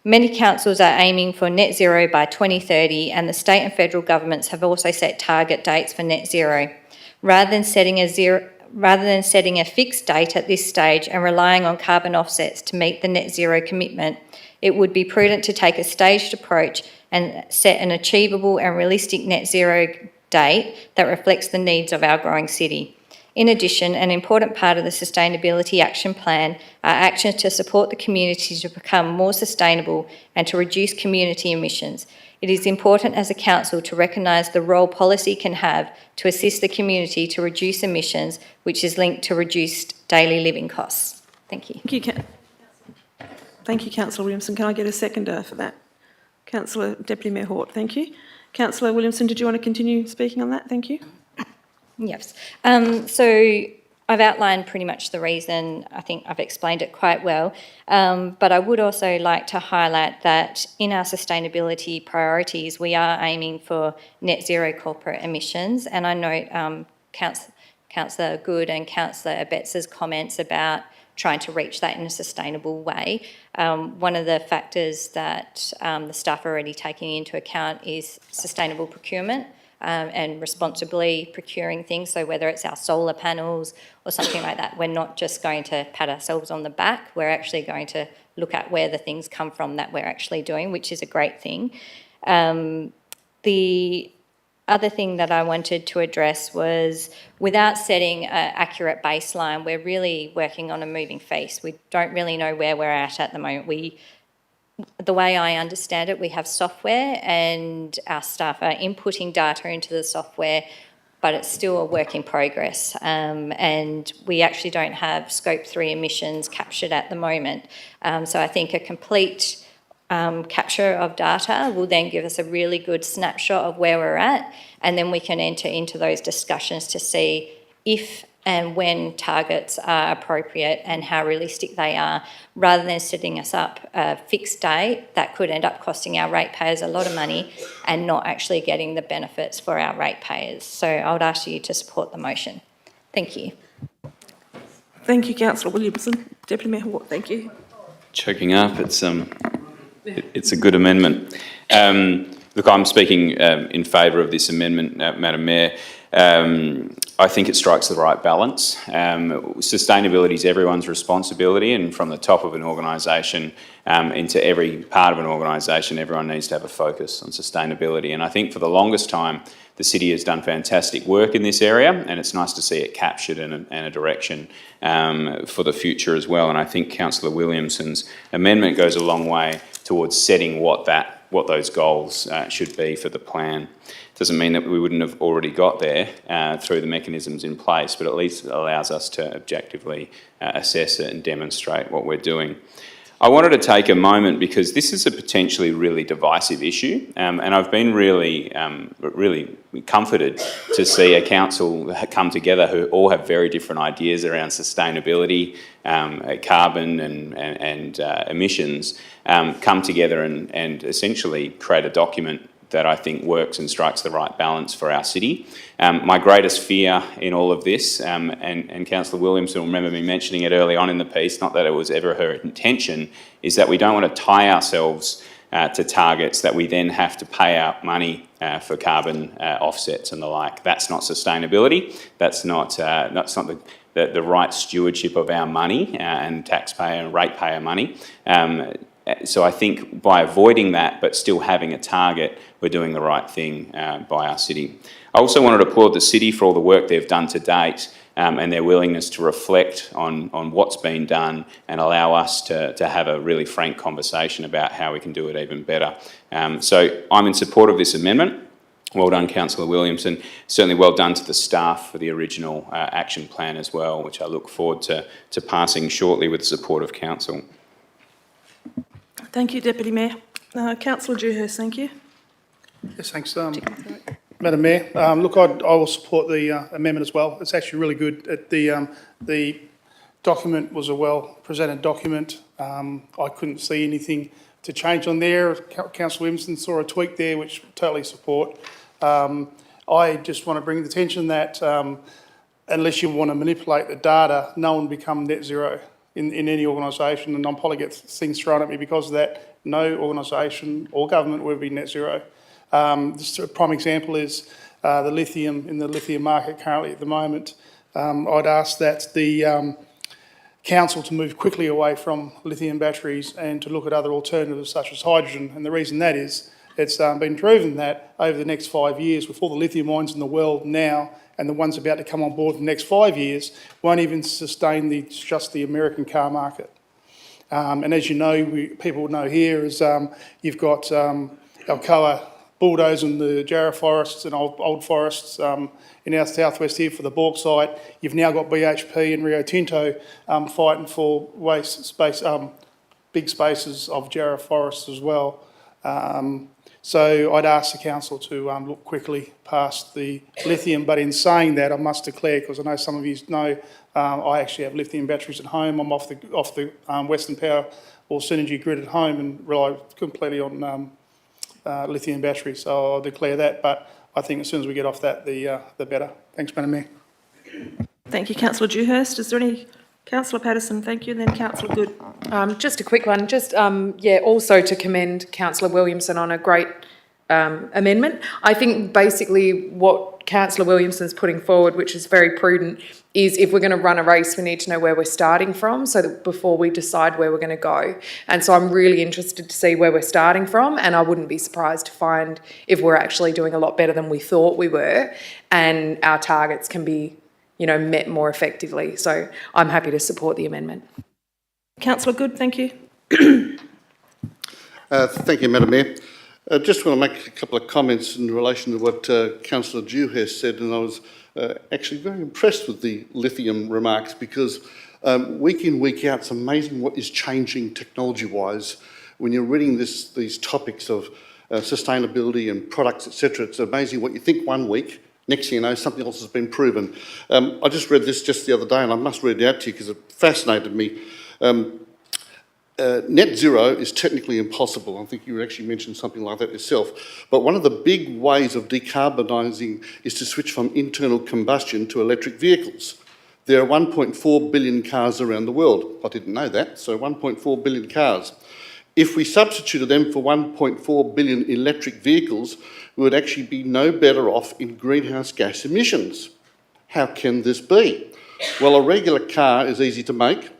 Many councils are aiming for net zero by 2030, and the state and federal governments have also set target dates for net zero. Rather than setting a fixed date at this stage and relying on carbon offsets to meet the net zero commitment, it would be prudent to take a staged approach and set an achievable and realistic net zero date that reflects the needs of our growing city. In addition, an important part of the Sustainability Action Plan are actions to support the community to become more sustainable and to reduce community emissions. It is important as a council to recognise the role policy can have to assist the community to reduce emissions, which is linked to reduced daily living costs. Thank you. Thank you, Councillor Williamson. Can I get a seconder for that? Councillor Deputy Mayor Hort, thank you. Councillor Williamson, did you want to continue speaking on that? Thank you. Yes. So I've outlined pretty much the reason. I think I've explained it quite well. But I would also like to highlight that in our sustainability priorities, we are aiming for net zero corporate emissions. And I note Councillor Good and Councillor Betts's comments about trying to reach that in a sustainable way. One of the factors that the staff are already taking into account is sustainable procurement and responsibly procuring things. So whether it's our solar panels or something like that, we're not just going to pat ourselves on the back, we're actually going to look at where the things come from that we're actually doing, which is a great thing. The other thing that I wanted to address was, without setting an accurate baseline, we're really working on a moving feast. We don't really know where we're at the moment. The way I understand it, we have software and our staff are inputting data into the software, but it's still a work in progress. And we actually don't have Scope 3 emissions captured at the moment. So I think a complete capture of data will then give us a really good snapshot of where we're at, and then we can enter into those discussions to see if and when targets are appropriate and how realistic they are, rather than setting us up a fixed date that could end up costing our ratepayers a lot of money and not actually getting the benefits for our ratepayers. So I would ask you to support the motion. Thank you. Thank you, Councillor Williamson. Deputy Mayor Hort, thank you. Choking up, it's a good amendment. Look, I'm speaking in favour of this amendment, Madam Mayor. I think it strikes the right balance. Sustainability is everyone's responsibility, and from the top of an organisation into every part of an organisation, everyone needs to have a focus on sustainability. And I think for the longest time, the city has done fantastic work in this area, and it's nice to see it captured in a direction for the future as well. And I think Councillor Williamson's amendment goes a long way towards setting what those goals should be for the plan. Doesn't mean that we wouldn't have already got there through the mechanisms in place, but at least it allows us to objectively assess it and demonstrate what we're doing. I wanted to take a moment because this is a potentially really divisive issue, and I've been really comforted to see a council come together who all have very different ideas around sustainability, carbon and emissions, come together and essentially create a document that I think works and strikes the right balance for our city. My greatest fear in all of this, and Councillor Williamson will remember me mentioning it early on in the piece, not that it was ever her intention, is that we don't want to tie ourselves to targets that we then have to pay out money for carbon offsets and the like. That's not sustainability. That's not the right stewardship of our money and taxpayer and ratepayer money. So I think by avoiding that but still having a target, we're doing the right thing by our city. I also wanted to applaud the city for all the work they've done to date and their willingness to reflect on what's been done and allow us to have a really frank conversation about how we can do it even better. So I'm in support of this amendment. Well done, Councillor Williamson. Certainly well done to the staff for the original action plan as well, which I look forward to passing shortly with the support of Council. Thank you, Deputy Mayor. Councillor Dewhurst, thank you. Yes, thanks, Madam Mayor. Look, I will support the amendment as well. It's actually really good. The document was a well-presented document. I couldn't see anything to change on there. Councillor Williamson saw a tweak there, which totally support. I just want to bring the attention that unless you want to manipulate the data, no one will become net zero in any organisation, and I'll probably get things thrown at me because of that. No organisation or government will be net zero. Just a prime example is the lithium in the lithium market currently at the moment. I'd ask that the council to move quickly away from lithium batteries and to look at other alternatives such as hydrogen. And the reason that is, it's been proven that over the next 5 years, with all the lithium mines in the world now and the ones about to come on board in the next 5 years, won't even sustain just the American car market. And as you know, people know here is you've got Alcoa bulldozing the Jarrah forests and old forests in our southwest here for the bauxite. You've now got BHP and Rio Tinto fighting for waste space, big spaces of Jarrah forests as well. So I'd ask the council to look quickly past the lithium, but in saying that, I must declare, because I know some of you know, I actually have lithium batteries at home. I'm off the Western Power or Synergy grid at home and rely completely on lithium batteries. So I'll declare that, but I think as soon as we get off that, the better. Thanks, Madam Mayor. Thank you, Councillor Dewhurst. Is there any... Councillor Patterson, thank you, and then Councillor Good. Just a quick one. Just, also to commend Councillor Williamson on a great amendment. I think basically what Councillor Williamson's putting forward, which is very prudent, is if we're going to run a race, we need to know where we're starting from so that before we decide where we're going to go. And so I'm really interested to see where we're starting from, and I wouldn't be surprised to find if we're actually doing a lot better than we thought we were and our targets can be met more effectively. So I'm happy to support the amendment. Councillor Good, thank you. Thank you, Madam Mayor. I just want to make a couple of comments in relation to what Councillor Dewhurst said, and I was actually very impressed with the lithium remarks because week in, week out, it's amazing what is changing technology-wise. When you're reading these topics of sustainability and products, etc., it's amazing what you think one week. Next thing you know, something else has been proven. I just read this just the other day, and I must read it out to you because it fascinated me. Net zero is technically impossible. I think you actually mentioned something like that yourself. But one of the big ways of decarbonising is to switch from internal combustion to electric vehicles. There are 1.4 billion cars around the world. I didn't know that, so 1.4 billion cars. If we substituted them for 1.4 billion electric vehicles, we would actually be no better off in greenhouse gas emissions. How can this be? Well, a regular car is easy to make,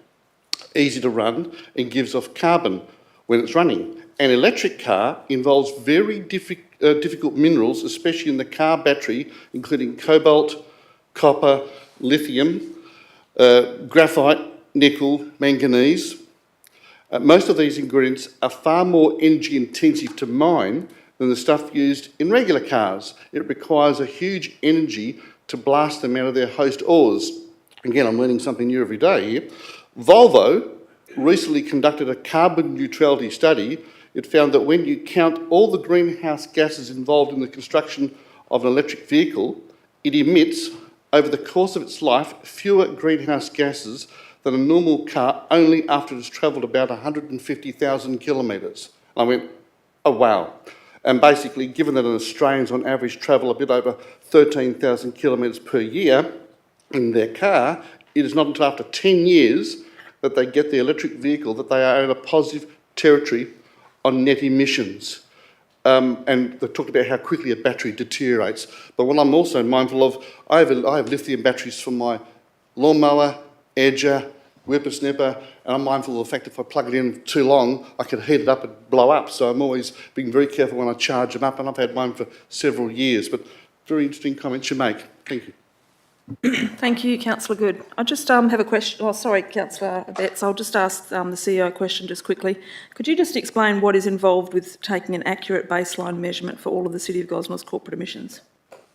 easy to run, and gives off carbon when it's running. An electric car involves very difficult minerals, especially in the car battery, including cobalt, copper, lithium, graphite, nickel, manganese. Most of these ingredients are far more energy intensive to mine than the stuff used in regular cars. It requires a huge energy to blast them out of their host ores. Again, I'm learning something new every day here. Volvo recently conducted a carbon neutrality study. It found that when you count all the greenhouse gases involved in the construction of an electric vehicle, it emits, over the course of its life, fewer greenhouse gases than a normal car only after it has travelled about 150,000 kilometres. I went, oh wow. And basically, given that Australians on average travel a bit over 13,000 kilometres per year in their car, it is not until after 10 years that they get the electric vehicle that they are in a positive territory on net emissions. And they talked about how quickly a battery deteriorates. But what I'm also mindful of, I have lithium batteries for my lawnmower, edger, whippersnipper, and I'm mindful of the fact if I plug it in too long, I can heat it up and blow up. So I'm always being very careful when I charge them up, and I've had mine for several years. But very interesting comments you make. Thank you. Thank you, Councillor Good. I just have a question. Oh, sorry, Councillor Betts. I'll just ask the CEO a question just quickly. Could you just explain what is involved with taking an accurate baseline measurement for all of the City of Gosnells corporate emissions?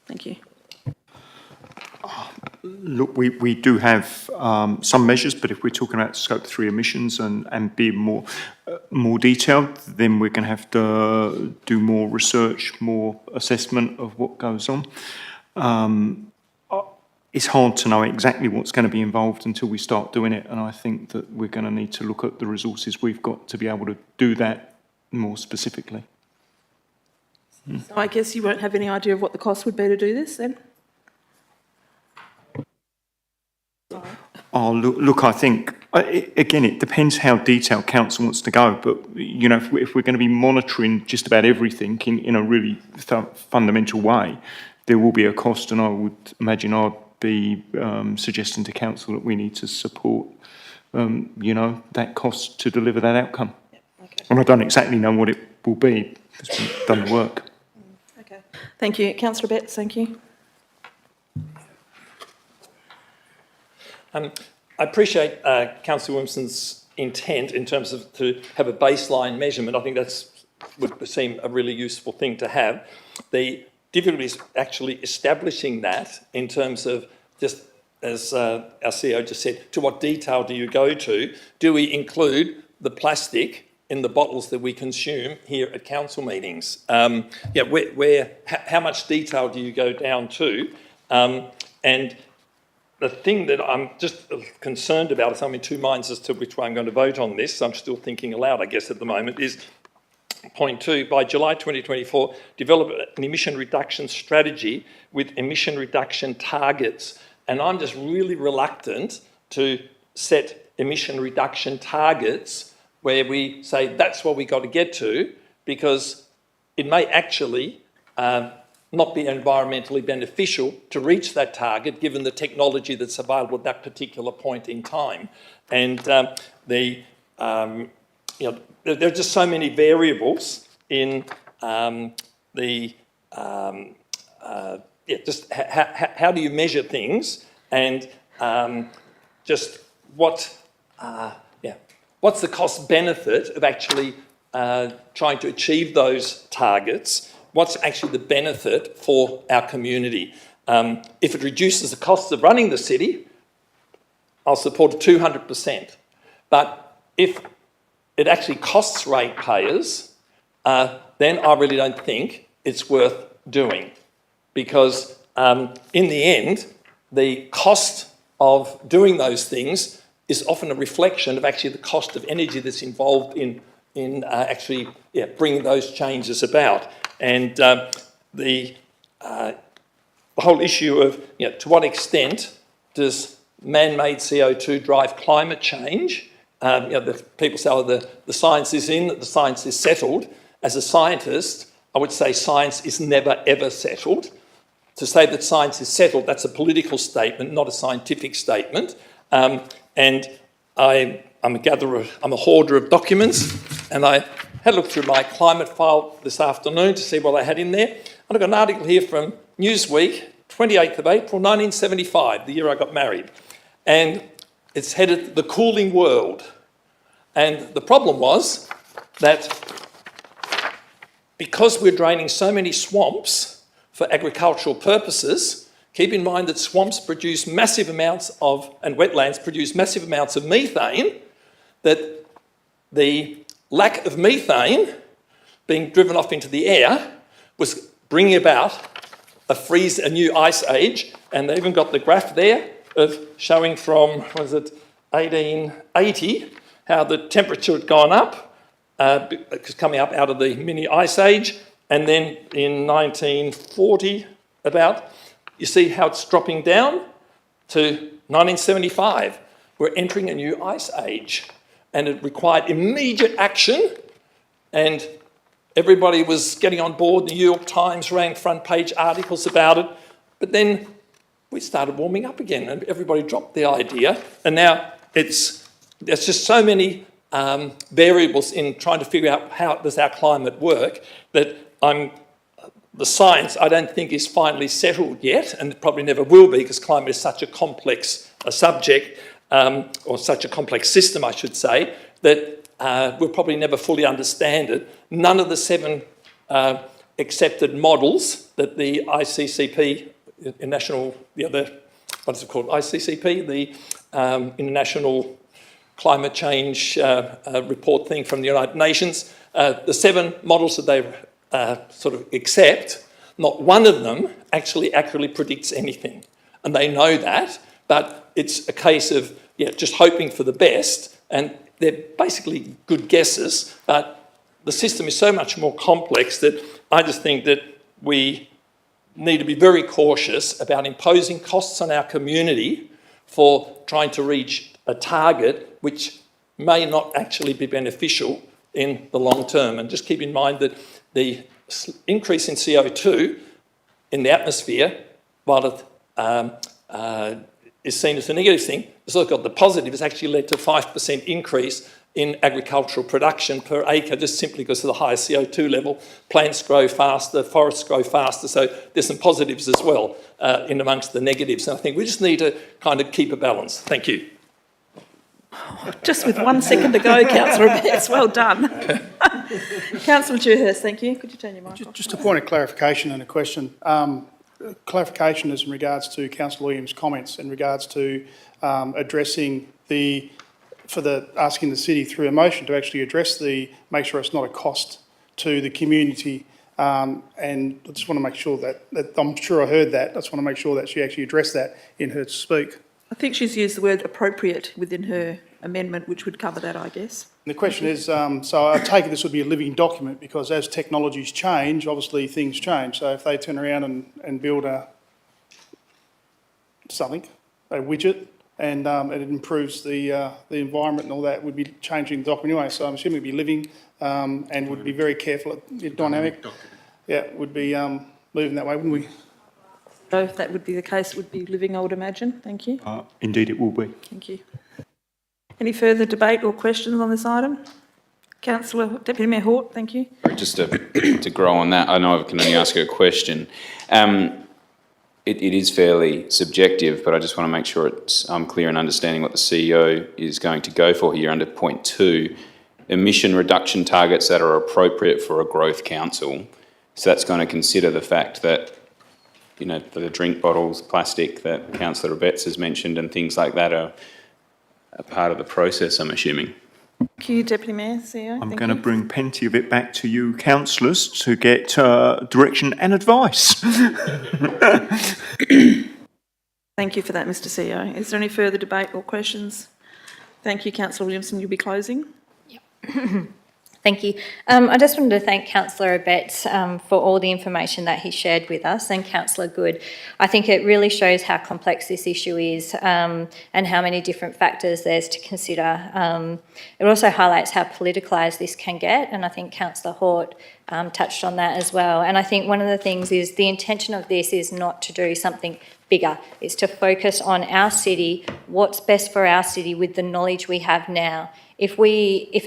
Thank you. Look, we do have some measures, but if we're talking about Scope 3 emissions and be more detailed, then we're going to have to do more research, more assessment of what goes on. It's hard to know exactly what's going to be involved until we start doing it, and I think that we're going to need to look at the resources we've got to be able to do that more specifically. So I guess you won't have any idea of what the cost would be to do this then? Oh, look, I think, again, it depends how detailed council wants to go, but, you know, if we're going to be monitoring just about everything in a really fundamental way, there will be a cost, and I would imagine I'd be suggesting to council that we need to support, you know, that cost to deliver that outcome. Okay. And I don't exactly know what it will be, because we've done the work. Okay. Thank you. Councillor Betts, thank you. I appreciate Councillor Williamson's intent in terms of to have a baseline measurement. I think that's would seem a really useful thing to have. The difficulty is actually establishing that in terms of just, as our CEO just said, to what detail do you go to? Do we include the plastic in the bottles that we consume here at council meetings? How much detail do you go down to? And the thing that I'm just concerned about, I'm in two minds as to which way I'm going to vote on this, I'm still thinking aloud, I guess, at the moment, is point 2, by July 2024, develop an emission reduction strategy with emission reduction targets. And I'm just really reluctant to set emission reduction targets where we say that's what we got to get to, because it may actually not be environmentally beneficial to reach that target given the technology that's available at that particular point in time. And you know, there are just so many variables in just how do you measure things, and just what's the cost benefit of actually trying to achieve those targets? What's actually the benefit for our community? If it reduces the costs of running the city, I'll support it 200%. But if it actually costs ratepayers, then I really don't think it's worth doing, because in the end, the cost of doing those things is often a reflection of actually the cost of energy that's involved in actually bringing those changes about. And the whole issue of, you know, to what extent does man-made CO2 drive climate change? You know, the people say, oh, the science is in, the science is settled. As a scientist, I would say science is never, ever settled. To say that science is settled, that's a political statement, not a scientific statement. And I'm a gatherer, I'm a hoarder of documents, and I had a look through my climate file this afternoon to see what I had in there. And I've got an article here from Newsweek, 28th of April, 1975, the year I got married. And it's headed The Cooling World. And the problem was that because we're draining so many swamps for agricultural purposes, keep in mind that swamps produce massive amounts of, and wetlands produce massive amounts of methane, that the lack of methane being driven off into the air was bringing about a new ice age, and they even got the graph there of showing from, 1880, how the temperature had gone up, coming up out of the mini ice age, and then in 1940, you see how it's dropping down to 1975. We're entering a new ice age, and it required immediate action, and everybody was getting on board. The New York Times ran front page articles about it, but then we started warming up again and everybody dropped the idea, and now there's just so many variables in trying to figure out how does our climate work that the science I don't think is finally settled yet, and it probably never will be because climate is such a complex subject, or such a complex system I should say, that we'll probably never fully understand it. None of the 7 accepted models that the ICCP, ICCP, the International Climate Change report thing from the United Nations, the 7 models that they sort of accept, not one of them actually accurately predicts anything. And they know that, but it's a case of just hoping for the best, and they're basically good guesses, but the system is so much more complex that I just think that we need to be very cautious about imposing costs on our community for trying to reach a target which may not actually be beneficial in the long term. And just keep in mind that the increase in CO2 in the atmosphere, while it is seen as a negative thing, it's also got the positive. It's actually led to a 5% increase in agricultural production per acre, just simply because of the higher CO2 level. Plants grow faster, forests grow faster, so there's some positives as well in amongst the negatives. And I think we just need to kind of keep a balance. Thank you. Just with 1 second to go, Councillor Betts, well done. Councillor Dewhurst, thank you. Could you turn your mic off? Just a point of clarification and a question. Clarification is in regards to Councillor Williams' comments in regards to addressing asking the city through a motion to actually address make sure it's not a cost to the community. And I just want to make sure that I'm sure I heard that. I just want to make sure that she actually addressed that in her speak. I think she's used the word appropriate within her amendment, which would cover that, I guess. And the question is, so I take it this would be a living document because as technologies change, obviously things change. So if they turn around and build a widget, and it improves the environment and all that, would be changing the document anyway. So I'm assuming it'd be living and would be very careful, dynamic. Yeah, would be moving that way, wouldn't we? So if that would be the case, it would be living, I would imagine. Thank you. Indeed it will be. Thank you. Any further debate or questions on this item? Councillor Deputy Mayor Hort, thank you. Just to grow on that, I know I can only ask you a question. It is fairly subjective, but I just want to make sure I'm clear in understanding what the CEO is going to go for here under point 2, emission reduction targets that are appropriate for a growth council. So that's going to consider the fact that, the drink bottles, plastic that Councillor Betts has mentioned and things like that are a part of the process, I'm assuming. Thank you, Deputy Mayor, CEO. I'm going to bring plenty of it back to you, councillors, to get direction and advice. Thank you for that, Mr. CEO. Is there any further debate or questions? Thank you, Councillor Williamson. You'll be closing. Yep. Thank you. I just wanted to thank Councillor Betts for all the information that he shared with us, and Councillor Good. I think it really shows how complex this issue is and how many different factors there's to consider. It also highlights how politicised this can get, and I think Councillor Hort touched on that as well. And I think one of the things is the intention of this is not to do something bigger. It's to focus on our city, what's best for our city with the knowledge we have now. If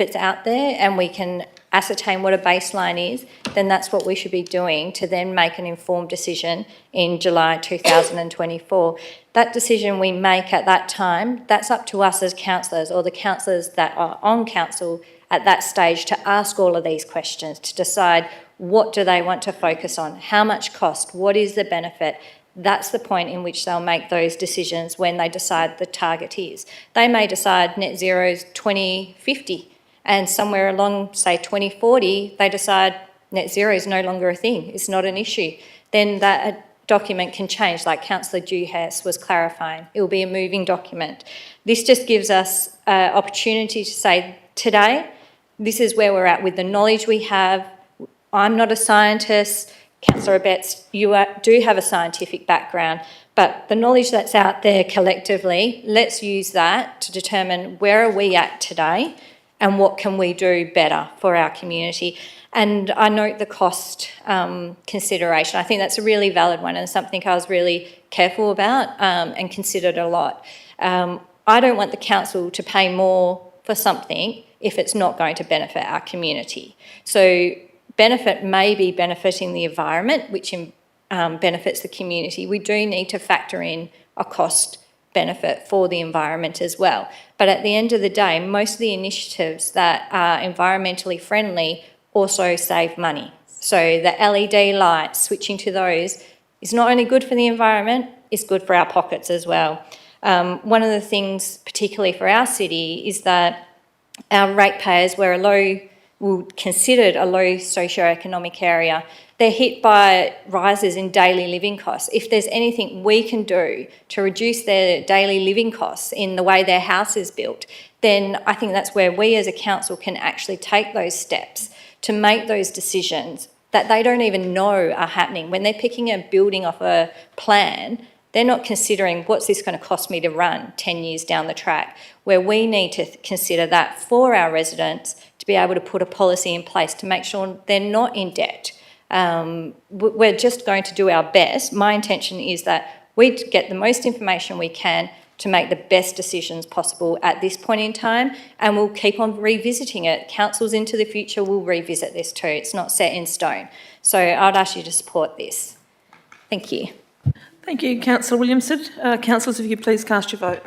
it's out there and we can ascertain what a baseline is, then that's what we should be doing to then make an informed decision in July 2024. That decision we make at that time, that's up to us as councillors or the councillors that are on council at that stage to ask all of these questions, to decide what do they want to focus on, how much cost, what is the benefit. that's the point in which they'll make those decisions when they decide the target is. They may decide net zero is 2050, and somewhere along, say, 2040, they decide net zero is no longer a thing, it's not an issue. Then that document can change, like Councillor Dewhurst was clarifying. It will be a moving document. This just gives us an opportunity to say, today, this is where we're at with the knowledge we have. I'm not a scientist. Councillor Betts, you do have a scientific background, but the knowledge that's out there collectively, let's use that to determine where are we at today and what can we do better for our community. And I note the cost consideration. I think that's a really valid one and something I was really careful about and considered a lot. I don't want the council to pay more for something if it's not going to benefit our community. So benefit may be benefiting the environment, which benefits the community. We do need to factor in a cost benefit for the environment as well. But at the end of the day, most of the initiatives that are environmentally friendly also save money. So the LED lights, switching to those, is not only good for the environment, it's good for our pockets as well. One of the things, particularly for our city, is that our ratepayers, we're considered a low socioeconomic area. They're hit by rises in daily living costs. If there's anything we can do to reduce their daily living costs in the way their house is built, then I think that's where we as a council can actually take those steps to make those decisions that they don't even know are happening. When they're picking a building off a plan, they're not considering what's this going to cost me to run 10 years down the track, where we need to consider that for our residents to be able to put a policy in place to make sure they're not in debt. We're just going to do our best. My intention is that we get the most information we can to make the best decisions possible at this point in time, and we'll keep on revisiting it. Councils into the future will revisit this too. It's not set in stone. So I'd ask you to support this. Thank you. Thank you, Councillor Williamson. Councillors, if you could please cast your vote.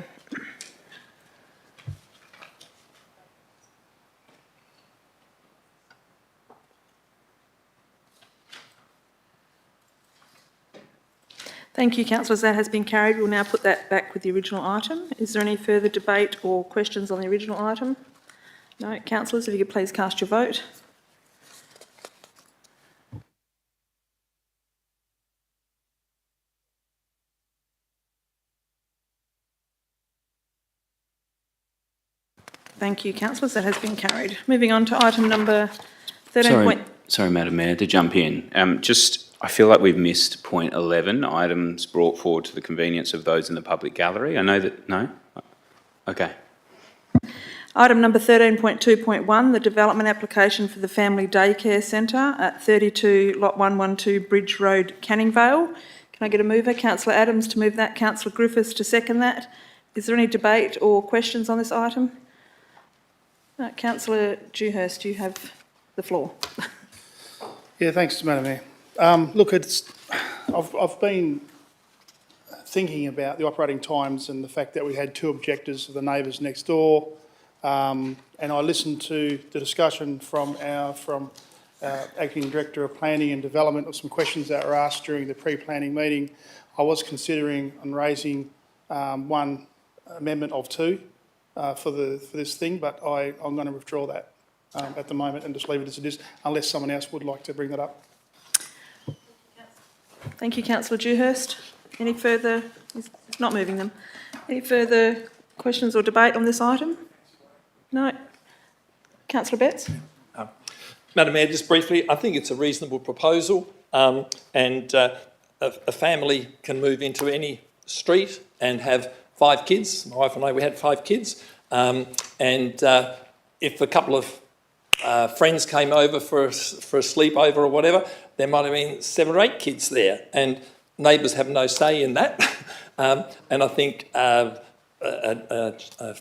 Thank you, councillors. That has been carried. We'll now put that back with the original item. Is there any further debate or questions on the original item? No. Councillors, if you could please cast your vote. Thank you, councillors. That has been carried. Moving on to item number 13. Sorry, Madam Mayor, to jump in. I feel like we've missed point 11, items brought forward to the convenience of those in the public gallery. I know that, no? Okay. Item number 13.2.1, the development application for the Family Daycare Centre at 32 Lot 112 Bridge Road, Canning Vale. Can I get a mover? Councillor Adams to move that. Councillor Griffiths to second that. Is there any debate or questions on this item? Councillor Dewhurst, you have the floor. Yeah, thanks, Madam Mayor. Look, I've been thinking about the operating times and the fact that we had two objectives of the neighbours next door, and I listened to the discussion from our Acting Director of Planning and Development of some questions that were asked during the pre-planning meeting. I was considering on raising one amendment of two for this thing, but I'm going to withdraw that at the moment and just leave it as it is, unless someone else would like to bring that up. Thank you, Councillor Dewhurst. Any further, he's not moving them. Any further questions or debate on this item? No. Councillor Betts? Madam Mayor, just briefly, I think it's a reasonable proposal, and a family can move into any street and have 5 kids. My wife and I, we had 5 kids, and if a couple of friends came over for a sleepover or whatever, there might have been 7 or 8 kids there, and neighbours have no say in that. And I think a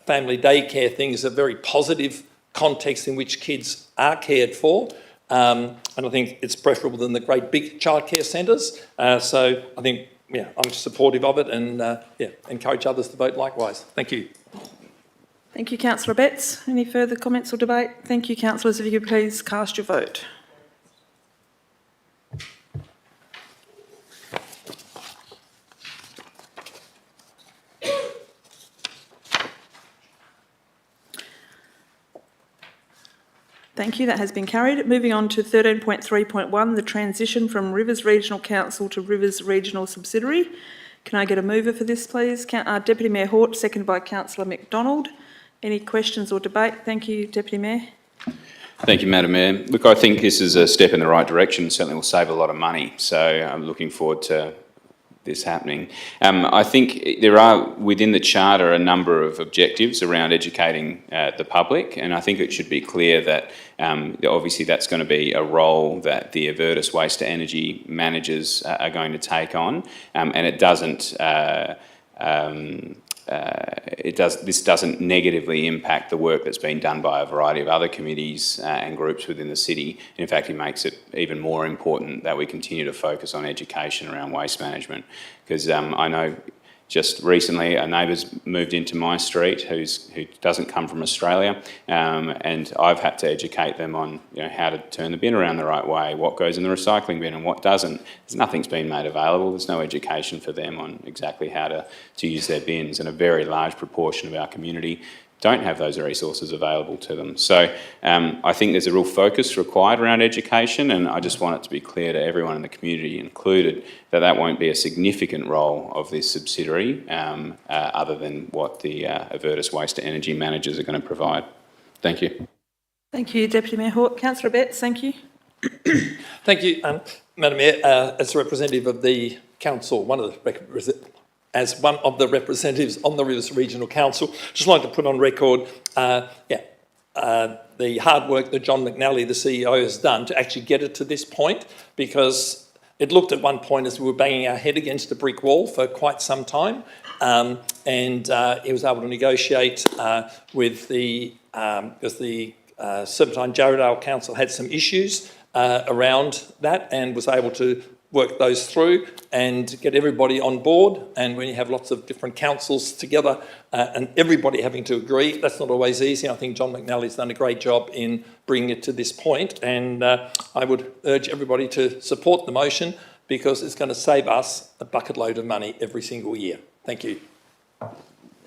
family daycare thing is a very positive context in which kids are cared for, and I think it's preferable than the great big childcare centres. So I think, yeah, I'm supportive of it, and encourage others to vote likewise. Thank you. Thank you, Councillor Betts. Any further comments or debate? Thank you, councillors. If you could please cast your vote. Thank you, that has been carried. Moving on to 13.3.1, the transition from Rivers Regional Council to Rivers Regional Subsidiary. Can I get a mover for this, please? Deputy Mayor Hort, seconded by Councillor McDonald. Any questions or debate? Thank you, Deputy Mayor. Thank you, Madam Mayor. Look, I think this is a step in the right direction. Certainly will save a lot of money. So I'm looking forward to this happening. I think there are within the Charter a number of objectives around educating the public, and I think it should be clear that obviously that's going to be a role that the Avertis Waste to Energy managers are going to take on, and it doesn't. This doesn't negatively impact the work that's been done by a variety of other committees and groups within the city. In fact, it makes it even more important that we continue to focus on education around waste management, because I know just recently a neighbour's moved into my street who doesn't come from Australia, and I've had to educate them on how to turn the bin around the right way, what goes in the recycling bin and what doesn't. Nothing's been made available. There's no education for them on exactly how to use their bins, and a very large proportion of our community don't have those resources available to them. So I think there's a real focus required around education, and I just want it to be clear to everyone in the community included that that won't be a significant role of this subsidiary other than what the Avertis Waste to Energy managers are going to provide. Thank you. Thank you, Deputy Mayor Hort. Councillor Betts, thank you. Thank you, Madam Mayor. As a representative of the council, as one of the representatives on the Rivers Regional Council, just like to put on record, the hard work that John McNally, the CEO, has done to actually get it to this point, because it looked at one point as we were banging our head against a brick wall for quite some time, and he was able to negotiate with because the Serpentine Jarrahdale Council had some issues around that, and was able to work those through and get everybody on board. And when you have lots of different councils together and everybody having to agree, that's not always easy. I think John McNally's done a great job in bringing it to this point, and I would urge everybody to support the motion, because it's going to save us a bucket load of money every single year. Thank you.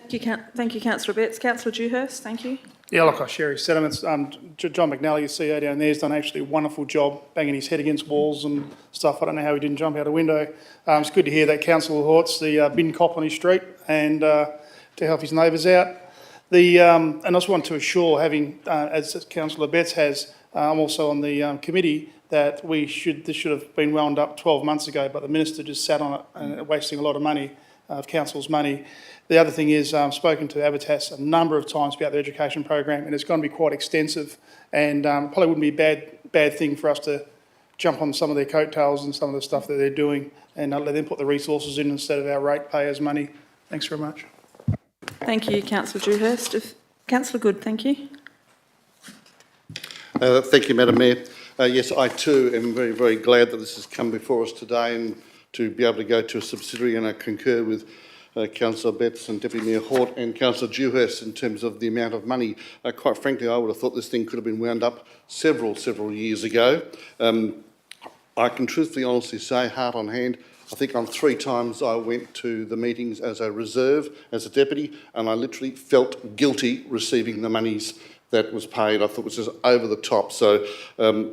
Thank you, Councillor Betts. Councillor Dewhurst, thank you. Yeah, look, I share his sentiments. John McNally, CEO down there, has done actually a wonderful job banging his head against walls and stuff. I don't know how he didn't jump out a window. It's good to hear that Councillor Hort's the bin cop on his street, and to help his neighbours out. And I just want to assure, having, as Councillor Betts has, I'm also on the committee, that this should have been wound up 12 months ago, but the Minister just sat on it and wasting a lot of money, of Council's money. The other thing is, I've spoken to Avitas a number of times about the education program, and it's going to be quite extensive, and probably wouldn't be a bad thing for us to jump on some of their coattails and some of the stuff that they're doing, and let them put the resources in instead of our ratepayers' money. Thanks very much. Thank you, Councillor Dewhurst. Councillor Good, thank you. Thank you, Madam Mayor. Yes, I too am very, very glad that this has come before us today, and to be able to go to a subsidiary, and I concur with Councillor Betts and Deputy Mayor Hort and Councillor Dewhurst in terms of the amount of money. Quite frankly, I would have thought this thing could have been wound up several years ago. I can truthfully, honestly say, heart on hand, I think on 3 times I went to the meetings as a reserve, as a deputy, and I literally felt guilty receiving the monies that was paid. I thought it was just over the top. So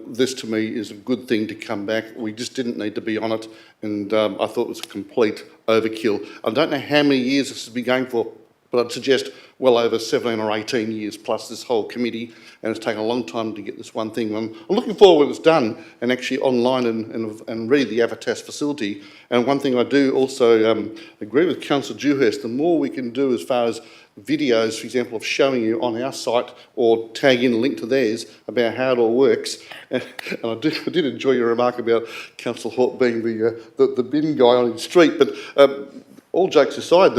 this to me is a good thing to come back. We just didn't need to be on it, and I thought it was a complete overkill. I don't know how many years this has been going for, but I'd suggest well over 17 or 18 years plus this whole committee, and it's taken a long time to get this one thing. I'm looking forward when it's done and actually online and read the Avitas facility. And one thing I do also agree with Councillor Dewhurst, the more we can do as far as videos, for example, of showing you on our site, or tag in a link to theirs about how it all works. And I did enjoy your remark about Councillor Hort being the bin guy on his street, but all jokes aside,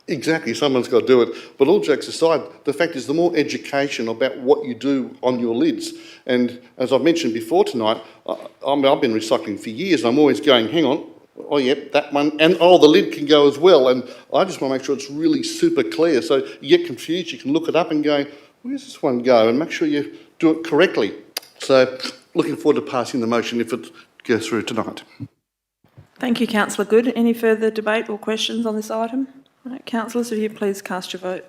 exactly, someone's got to do it. But all jokes aside, the fact is the more education about what you do on your lids, and as I've mentioned before tonight, I've been recycling for years, and I'm always going, hang on, oh yep, that one, and oh, the lid can go as well, and I just want to make sure it's really super clear, so you get confused, you can look it up and go, where's this one go, and make sure you do it correctly. So, looking forward to passing the motion if it goes through tonight. Thank you, Councillor Good. Any further debate or questions on this item? Right, councillors, will you please cast your vote?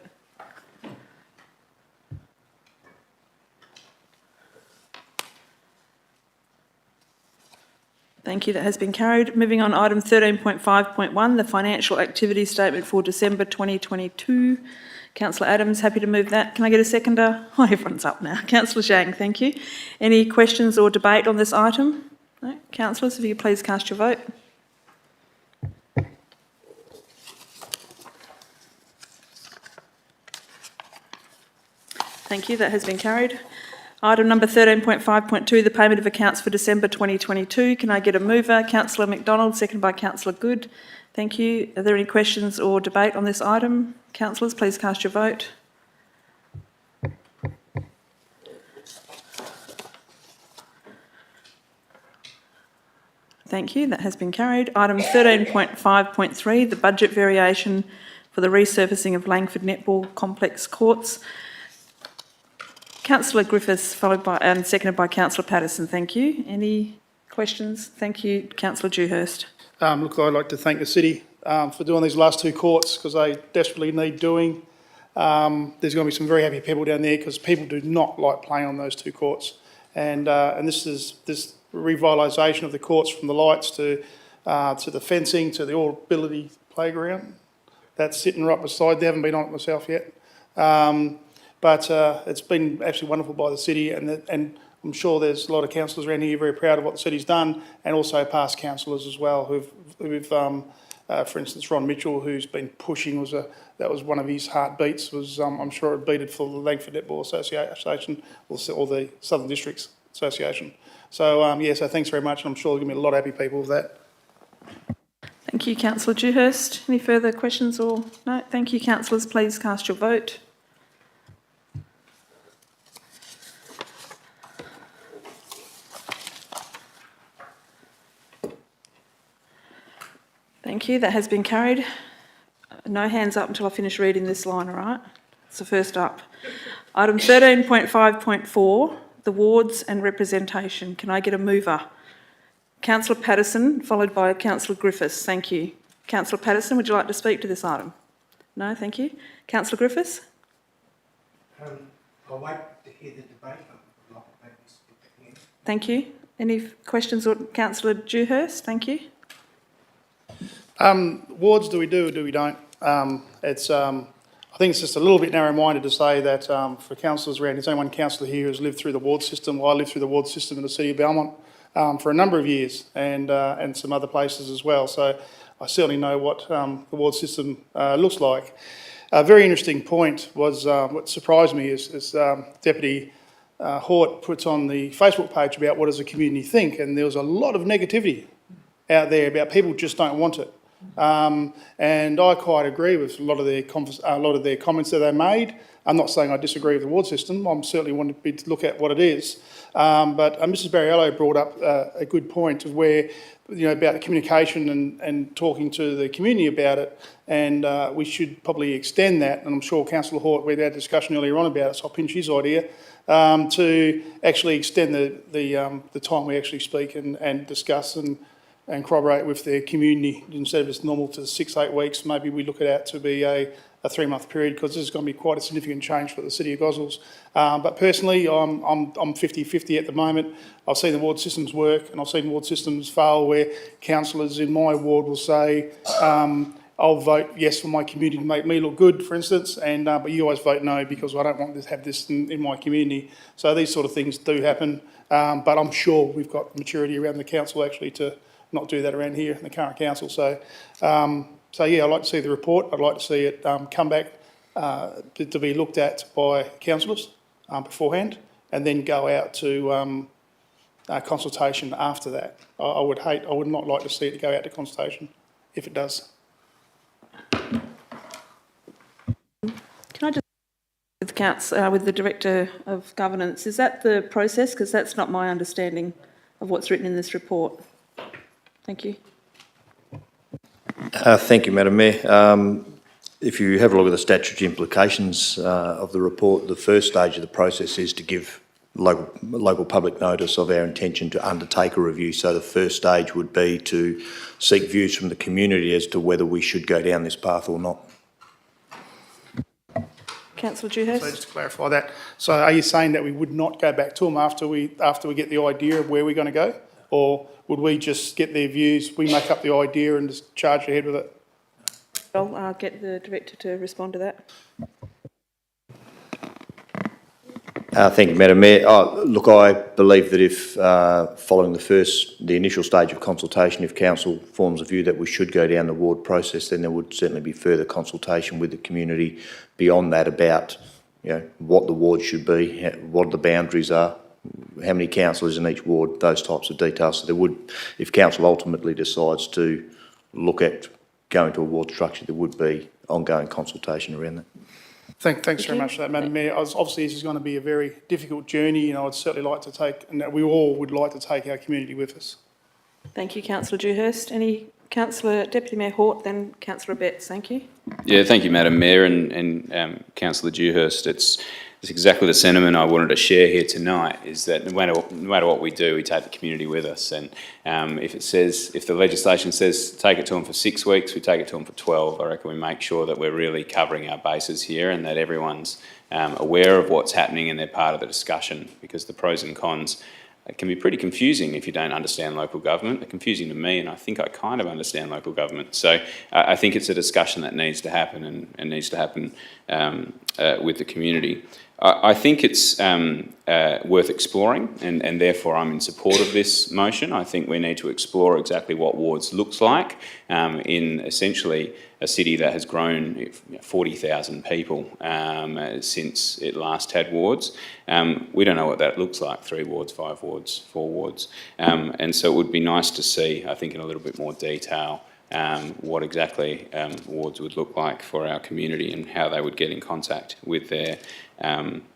Thank you, that has been carried. Moving on, item 13.5.1, the financial activity statement for December 2022. Councillor Adams, happy to move that. Can I get a seconder? Oh, everyone's up now. Councillor Zhang, thank you. Any questions or debate on this item? No? Councillors, if you could please cast your vote. Thank you, that has been carried. Item number 13.5.2, the payment of accounts for December 2022. Can I get a mover? Councillor McDonald, seconded by Councillor Good. Thank you. Are there any questions or debate on this item? Councillors, please cast your vote. Thank you, that has been carried. Item 13.5.3, the budget variation for the resurfacing of Langford Netball Complex courts. Councillor Griffiths, followed by and seconded by Councillor Patterson. Thank you. Any questions? Thank you, Councillor Dewhurst. Look, I'd like to thank the city for doing these last two courts because they desperately need doing. There's going to be some very happy people down there because people do not like playing on those two courts. And this revitalisation of the courts, from the lights to the fencing to the all-ability playground, that's sitting right beside. They haven't been on it myself yet. But it's been absolutely wonderful by the city, and I'm sure there's a lot of councillors around here very proud of what the city's done, and also past councillors as well who've for instance, Ron Mitchell, who's been pushing, that was one of his heartbeats, was I'm sure it beated for the Langford Netball Association or the Southern Districts Association. So so thanks very much, and I'm sure there's going to be a lot of happy people with that. Thank you, Councillor Dewhurst. Any further questions or no? Thank you, councillors. Please cast your vote. Thank you, that has been carried. No hands up until I finish reading this line, all right? It's the first up. Item 13.5.4, the wards and representation. Can I get a mover? Councillor Patterson, followed by Councillor Griffiths. Thank you. Councillor Patterson, would you like to speak to this item? No, thank you. Councillor Griffiths? I'll wait to hear the debate. Thank you. Any questions or Councillor Dewhurst? Thank you. Wards, do we do or do we don't? I think it's just a little bit narrow-minded to say that for councillors around, there's only one councillor here who's lived through the ward system. Well, I lived through the ward system in the city of Belmont for a number of years, and some other places as well. So I certainly know what the ward system looks like. A very interesting point was what surprised me is Deputy Hort puts on the Facebook page about what does the community think, and there was a lot of negativity out there about people just don't want it. And I quite agree with a lot of their comments that they made. I'm not saying I disagree with the ward system. I'm certainly wanting to look at what it is. But Mrs. Barriello brought up a good point of where, about the communication and talking to the community about it. And we should probably extend that. And I'm sure Councillor Hort, we had a discussion earlier on about it, so I'll pinch his idea, to actually extend the time we actually speak and discuss and corroborate with their community instead of just normal to 6-8 weeks. Maybe we look at it to be a 3-month period, because this is going to be quite a significant change for the city of Gosnells. But personally, I'm 50-50 at the moment. I've seen the ward systems work, and I've seen ward systems fail where councillors in my ward will say, I'll vote yes for my community to make me look good, for instance, but you always vote no because I don't want to have this in my community. So these sort of things do happen, but I'm sure we've got maturity around the council actually to not do that around here in the current council. So yeah, I'd like to see the report. I'd like to see it come back to be looked at by councillors beforehand, and then go out to consultation after that. I would not like to see it go out to consultation if it does. Can I just with the Director of Governance, is that the process? Because that's not my understanding of what's written in this report. Thank you. Thank you, Madam Mayor. If you have a look at the statutory implications of the report, the first stage of the process is to give local public notice of our intention to undertake a review. So the first stage would be to seek views from the community as to whether we should go down this path or not. Councillor Dewhurst. So just to clarify that, so are you saying that we would not go back to them after we get the idea of where we're going to go? or would we just get their views, we make up the idea and just charge ahead with it? I'll get the director to respond to that. Thank you, Madam Mayor. Look, I believe that if, following the initial stage of consultation, if council forms a view that we should go down the ward process, then there would certainly be further consultation with the community beyond that about, what the ward should be, what the boundaries are, how many councillors in each ward, those types of details. So there would, if council ultimately decides to look at going to a ward structure, there would be ongoing consultation around that. Thanks very much for that, Madam Mayor. Obviously, this is going to be a very difficult journey, and I'd certainly like to take, and we all would like to take our community with us. Thank you, Councillor Dewhurst. Any Deputy Mayor Hort, then Councillor Betts. Thank you. Yeah, thank you, Madam Mayor, and Councillor Dewhurst. It's exactly the sentiment I wanted to share here tonight, is that no matter what we do, we take the community with us. And if the legislation says take it to them for 6 weeks, we take it to them for 12. I reckon we make sure that we're really covering our bases here and that everyone's aware of what's happening and they're part of the discussion, because the pros and cons can be pretty confusing if you don't understand local government. They're confusing to me, and I think I kind of understand local government. So I think it's a discussion that needs to happen and needs to happen with the community. I think it's worth exploring, and therefore I'm in support of this motion. I think we need to explore exactly what wards looks like in essentially a city that has grown 40,000 people since it last had wards. We don't know what that looks like, 3 wards, 5 wards, 4 wards. And so it would be nice to see, I think, in a little bit more detail, what exactly wards would look like for our community and how they would get in contact with their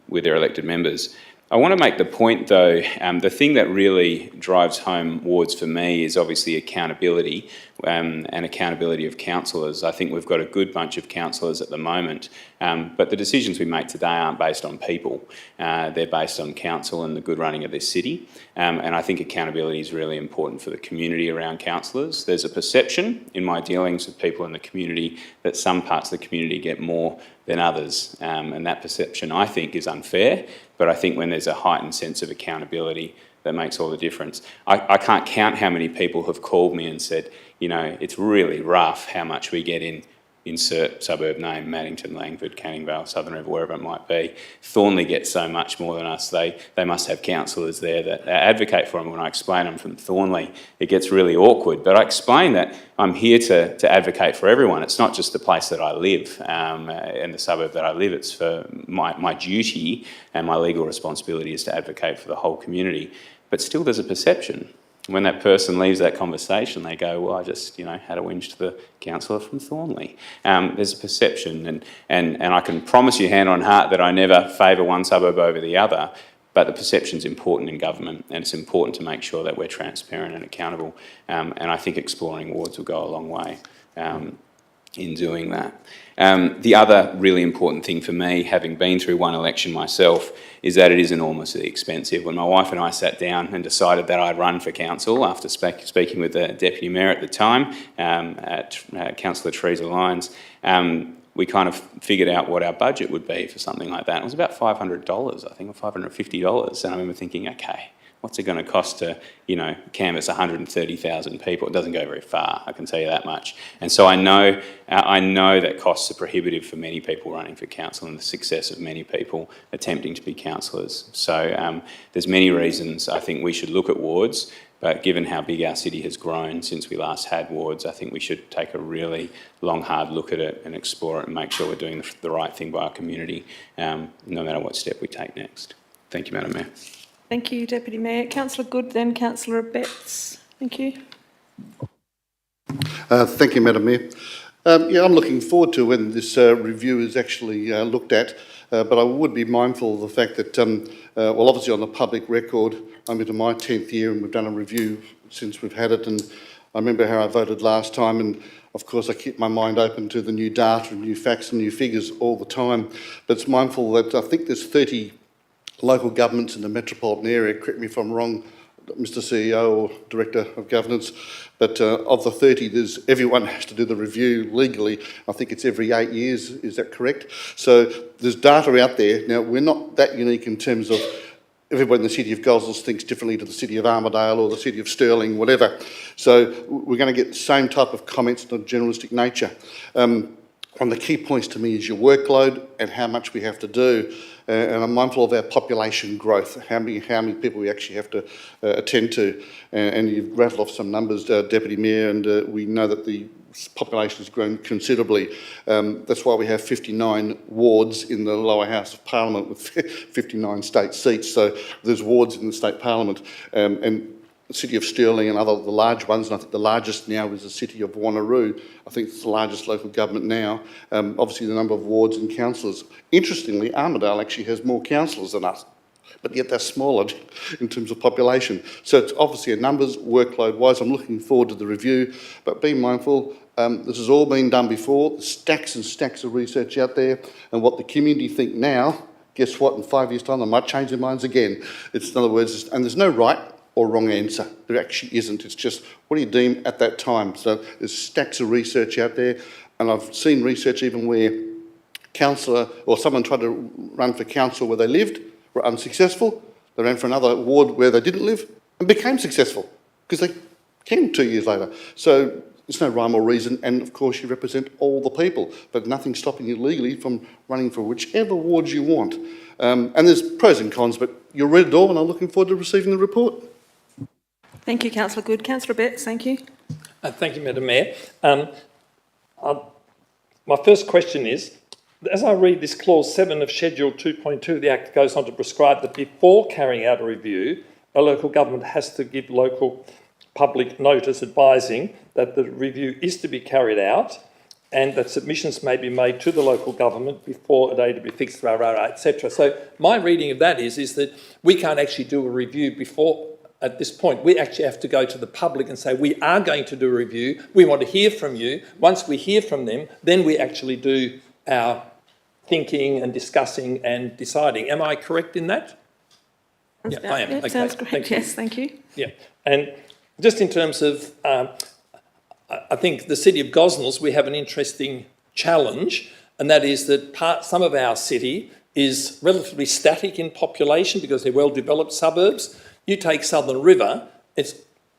elected members. I want to make the point, though, the thing that really drives home wards for me is obviously accountability and accountability of councillors. I think we've got a good bunch of councillors at the moment, but the decisions we make today aren't based on people. They're based on council and the good running of this city. And I think accountability is really important for the community around councillors. There's a perception in my dealings with people in the community that some parts of the community get more than others. And that perception, I think, is unfair. But I think when there's a heightened sense of accountability, that makes all the difference. I can't count how many people have called me and said, it's really rough how much we get in, insert suburb name, Maddington, Langford, Canning Vale, Southern River, wherever it might be. Thornley gets so much more than us. They must have councillors there that advocate for them. When I explain I'm from Thornley, it gets really awkward. But I explain that I'm here to advocate for everyone. It's not just the place that I live and the suburb that I live. It's for my duty and my legal responsibility is to advocate for the whole community. But still there's a perception. When that person leaves that conversation, they go, well, I just, had a whinge to the councillor from Thornley. There's a perception, and I can promise you hand on heart that I never favour one suburb over the other, but the perception's important in government, and it's important to make sure that we're transparent and accountable, and I think exploring wards will go a long way in doing that. The other really important thing for me, having been through one election myself, is that it is enormously expensive. When my wife and I sat down and decided that I'd run for council after speaking with the Deputy Mayor at the time, Councillor Teresa Lyons, we kind of figured out what our budget would be for something like that. It was about $500, I think, or $550. And I remember thinking, okay, what's it going to cost to, canvass 130,000 people? It doesn't go very far, I can tell you that much. And so I know that costs are prohibitive for many people running for council and the success of many people attempting to be councillors. So there's many reasons I think we should look at wards, but given how big our city has grown since we last had wards, I think we should take a really long, hard look at it and explore it and make sure we're doing the right thing by our community, no matter what step we take next. Thank you, Madam Mayor. Thank you, Deputy Mayor. Councillor Good, then Councillor Betts. Thank you. Thank you, Madam Mayor. I'm looking forward to when this review is actually looked at, but I would be mindful of the fact that, obviously on the public record, I'm into my 10th year and we've done a review since we've had it, and I remember how I voted last time, and of course I keep my mind open to the new data and new facts and new figures all the time, but it's mindful that I think there's 30 local governments in the metropolitan area, correct me if I'm wrong, Mr CEO or Director of Governance, but of the 30, everyone has to do the review legally. I think it's every 8 years, is that correct? So there's data out there. Now, we're not that unique in terms of everybody in the city of Gosnells thinks differently to the city of Armidale or the city of Stirling, whatever. So we're going to get the same type of comments of a generalistic nature. One of the key points to me is your workload and how much we have to do. And I'm mindful of our population growth, how many people we actually have to attend to. And you've rattled off some numbers, Deputy Mayor, and we know that the population has grown considerably. That's why we have 59 wards in the lower house of Parliament with 59 state seats. So there's wards in the state Parliament. And the city of Stirling and the large ones, and I think the largest now is the city of Wanneroo. I think it's the largest local government now. Obviously the number of wards and councillors. Interestingly, Armidale actually has more councillors than us, but yet they're smaller in terms of population. So it's obviously a numbers, workload-wise. I'm looking forward to the review, but be mindful, this has all been done before. There's stacks and stacks of research out there, and what the community think now, guess what, in 5 years' time they might change their minds again. It's, in other words, and there's no right or wrong answer. There actually isn't. It's just what do you deem at that time. So there's stacks of research out there, and I've seen research even where councillor or someone tried to run for council where they lived, were unsuccessful. They ran for another ward where they didn't live and became successful because they came 2 years later. So there's no rhyme or reason, and of course you represent all the people, but nothing stopping you legally from running for whichever wards you want. And there's pros and cons, but you're read it all, and I'm looking forward to receiving the report. Thank you, Councillor Good. Councillor Betts, thank you. Thank you, Madam Mayor. My first question is, as I read this clause 7 of Schedule 2.2 of the Act, goes on to prescribe that before carrying out a review, a local government has to give local public notice advising that the review is to be carried out and that submissions may be made to the local government before a day to be fixed, etc. So my reading of that is that we can't actually do a review before. At this point, we actually have to go to the public and say, we are going to do a review. We want to hear from you. Once we hear from them, then we actually do our thinking and discussing and deciding. Am I correct in that? Sounds Yeah, I am. Okay. Sounds great. Thank you. Yes, thank you. Yeah. And just in terms of, I think the city of Gosnells, we have an interesting challenge, and that is that some of our city is relatively static in population because they're well-developed suburbs. You take Southern River, it's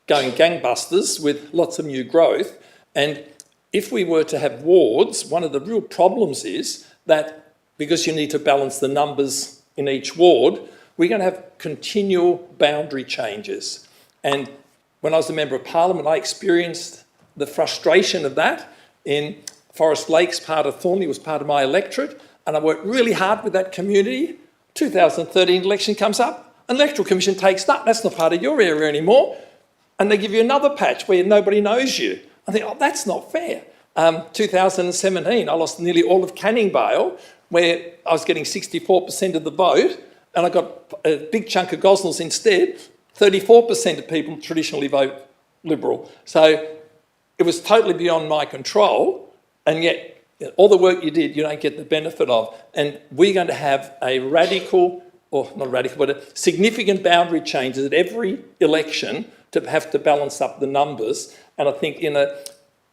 going gangbusters with lots of new growth. And if we were to have wards, one of the real problems is that because you need to balance the numbers in each ward, we're going to have continual boundary changes. And when I was a Member of Parliament, I experienced the frustration of that. In Forest Lakes, part of Thornley was part of my electorate, and I worked really hard with that community. 2013 election comes up, and the Electoral Commission takes that. That's not part of your area anymore. And they give you another patch where nobody knows you. I think, oh, that's not fair. 2017, I lost nearly all of Canning Vale, where I was getting 64% of the vote, and I got a big chunk of Gosnells instead. 34% of people traditionally vote Liberal. So it was totally beyond my control, and yet all the work you did, you don't get the benefit of. And we're going to have a radical, or not radical, but a significant boundary changes at every election to have to balance up the numbers. And I think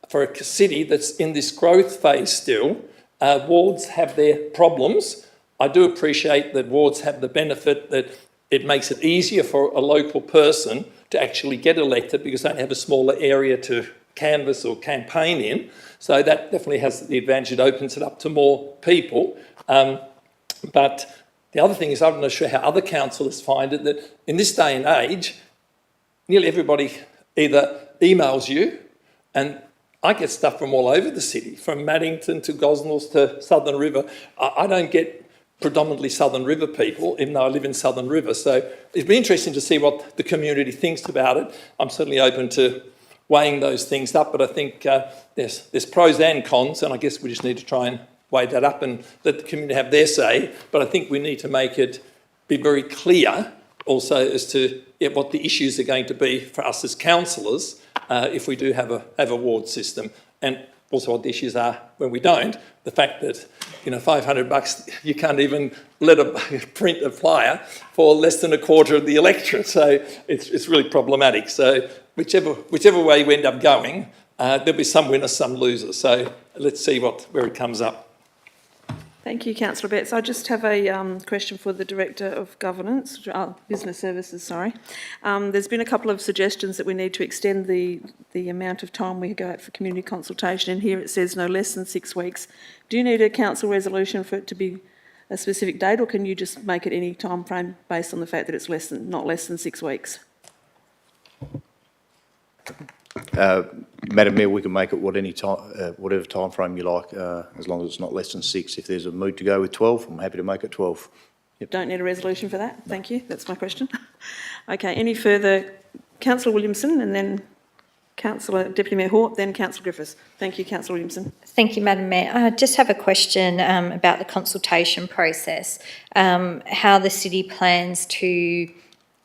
for a city that's in this growth phase still, wards have their problems. I do appreciate that wards have the benefit that it makes it easier for a local person to actually get elected because they don't have a smaller area to canvass or campaign in. So that definitely has the advantage. It opens it up to more people. But the other thing is, I'm not sure how other councillors find it, that in this day and age, nearly everybody either emails you, and I get stuff from all over the city, from Maddington to Gosnells to Southern River. I don't get predominantly Southern River people, even though I live in Southern River. So it'd be interesting to see what the community thinks about it. I'm certainly open to weighing those things up, but I think there's pros and cons, and I guess we just need to try and weigh that up and let the community have their say. But I think we need to make it be very clear also as to what the issues are going to be for us as councillors if we do have a ward system, and also what the issues are when we don't. The fact that, $500, you can't even print a flyer for less than a quarter of the electorate. So it's really problematic. So whichever way we end up going, there'll be some winners, some losers. So let's see where it comes up. Thank you, Councillor Betts. I just have a question for the Director of Governance, Business Services, sorry. There's been a couple of suggestions that we need to extend the amount of time we go out for community consultation. In here it says no less than 6 weeks. Do you need a council resolution for it to be a specific date, or can you just make it any time frame based on the fact that it's not less than 6 weeks? Madam Mayor, we can make it whatever time frame you like, as long as it's not less than 6. If there's a mood to go with 12, I'm happy to make it 12. Yep. Don't need a resolution for that. Thank you. That's my question. Okay, any further? Councillor Williamson, and then Deputy Mayor Hort, then Councillor Griffiths. Thank you, Councillor Williamson. Thank you, Madam Mayor. I just have a question about the consultation process, how the city plans to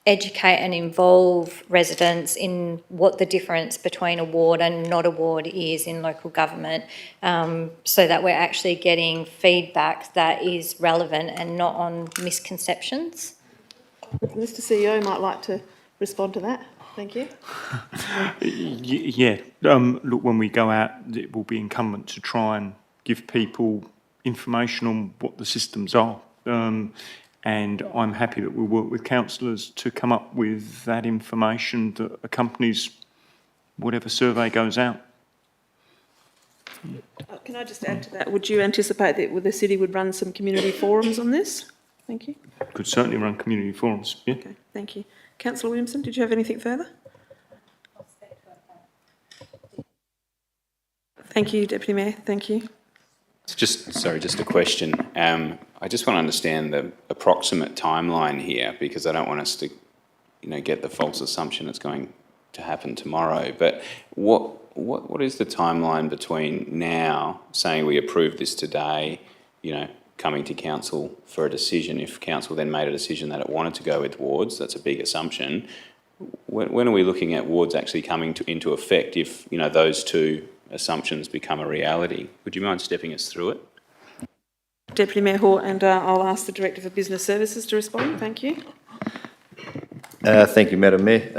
educate and involve residents in what the difference between a ward and not a ward is in local government, so that we're actually getting feedback that is relevant and not on misconceptions. Mr. CEO might like to respond to that. Thank you. Yeah, look, when we go out, it will be incumbent to try and give people information on what the systems are. And I'm happy that we'll work with councillors to come up with that information that accompanies whatever survey goes out. Can I just add to that? Would you anticipate that the city would run some community forums on this? Thank you. Could certainly run community forums, yeah. Okay, thank you. Councillor Williamson, did you have anything further? Thank you, Deputy Mayor. Thank you. Just a question. I just want to understand the approximate timeline here, because I don't want us to, get the false assumption it's going to happen tomorrow. But what is the timeline between now saying we approve this today, coming to council for a decision? If council then made a decision that it wanted to go with wards, that's a big assumption. When are we looking at wards actually coming into effect if, those two assumptions become a reality? Would you mind stepping us through it? Deputy Mayor Hort, and I'll ask the Director for Business Services to respond. Thank you. Thank you, Madam Mayor.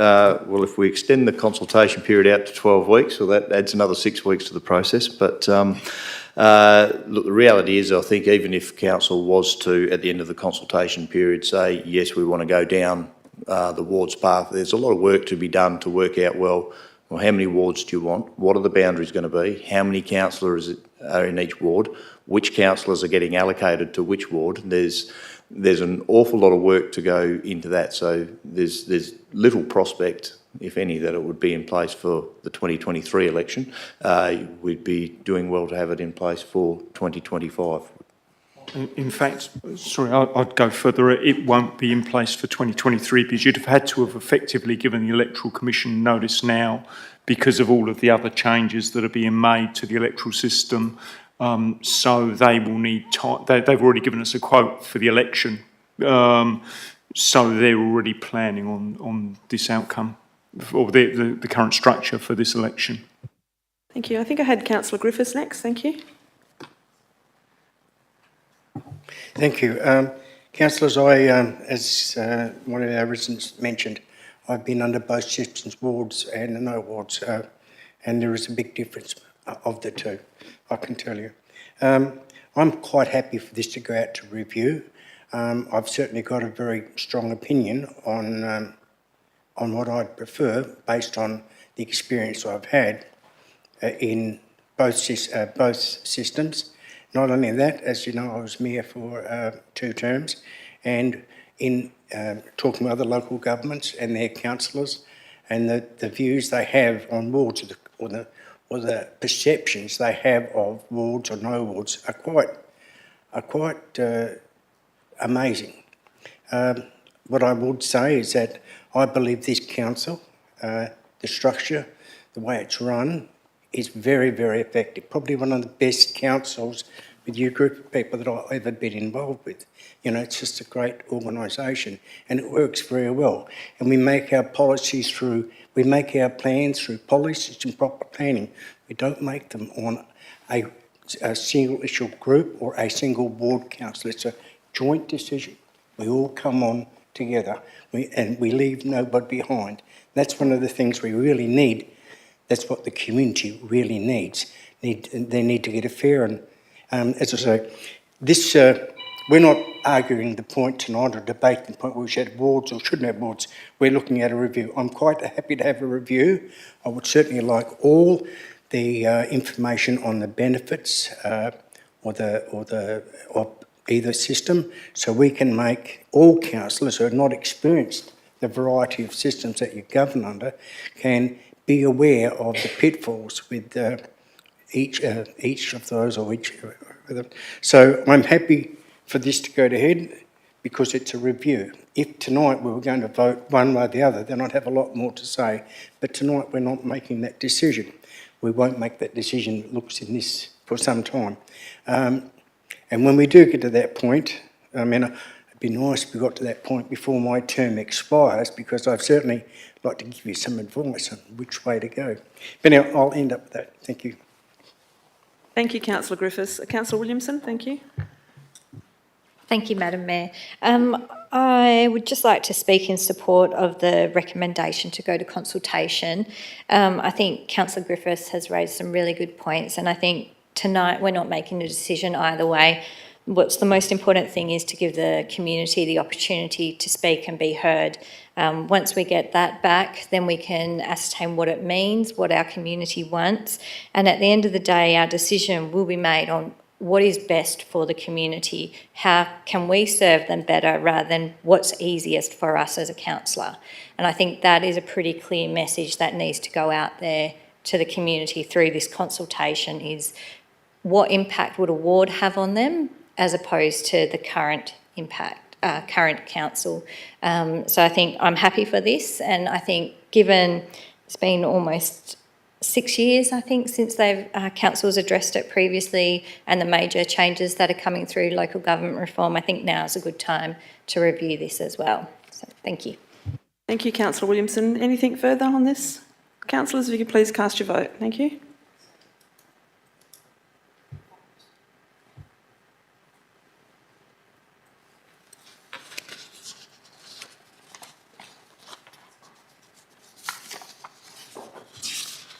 Well, if we extend the consultation period out to 12 weeks, well, that adds another 6 weeks to the process. But look, the reality is, I think even if council was to, at the end of the consultation period, say, yes, we want to go down the wards path, there's a lot of work to be done to work out, well, how many wards do you want? What are the boundaries going to be? How many councillors are in each ward? Which councillors are getting allocated to which ward? There's an awful lot of work to go into that. So there's little prospect, if any, that it would be in place for the 2023 election. We'd be doing well to have it in place for 2025. In fact, sorry, I'd go further. It won't be in place for 2023 because you'd have had to have effectively given the Electoral Commission notice now because of all of the other changes that are being made to the electoral system. So they will need time. They've already given us a quote for the election. So they're already planning on this outcome or the current structure for this election. Thank you. I think I had Councillor Griffiths next. Thank you. Thank you. Councillors, as one of our residents mentioned, I've been under both systems, wards and no wards, and there is a big difference of the two, I can tell you. I'm quite happy for this to go out to review. I've certainly got a very strong opinion on what I'd prefer based on the experience I've had in both systems. Not only that, as you know, I was mayor for 2 terms, and in talking with other local governments and their councillors, and the views they have on wards or the perceptions they have of wards or no wards are quite amazing. What I would say is that I believe this council, the structure, the way it's run, is very, very effective. Probably one of the best councils with your group of people that I've ever been involved with. It's just a great organisation and it works very well. And we make our policies we make our plans through policies and proper planning. We don't make them on a single issue group or a single ward council. It's a joint decision. We all come on together and we leave nobody behind. That's one of the things we really need. That's what the community really needs. They need to get a fair and, as I say, this, we're not arguing the point tonight or debating the point where we should have wards or shouldn't have wards. We're looking at a review. I'm quite happy to have a review. I would certainly like all the information on the benefits of either system, so we can make all councillors who are not experienced the variety of systems that you govern under can be aware of the pitfalls with each of those or each of them. So I'm happy for this to go ahead because it's a review. If tonight we were going to vote one way or the other, then I'd have a lot more to say. But tonight we're not making that decision. We won't make that decision, it looks in this, for some time. And when we do get to that point, I mean, it'd be nice if we got to that point before my term expires, because I'd certainly like to give you some advice on which way to go. But anyway, I'll end up with that. Thank you. Thank you, Councillor Griffiths. Councillor Williamson, thank you. Thank you, Madam Mayor. I would just like to speak in support of the recommendation to go to consultation. I think Councillor Griffiths has raised some really good points, and I think tonight we're not making a decision either way. What's the most important thing is to give the community the opportunity to speak and be heard. Once we get that back, then we can ascertain what it means, what our community wants, and at the end of the day, our decision will be made on what is best for the community. How can we serve them better rather than what's easiest for us as a councillor? And I think that is a pretty clear message that needs to go out there to the community through this consultation, is what impact would a ward have on them as opposed to the current impact, current council. So I think I'm happy for this, and I think given it's been almost 6 years, I think, since council's addressed it previously, and the major changes that are coming through local government reform, I think now is a good time to review this as well. So thank you. Thank you, Councillor Williamson. Anything further on this? Councillors, if you could please cast your vote. Thank you.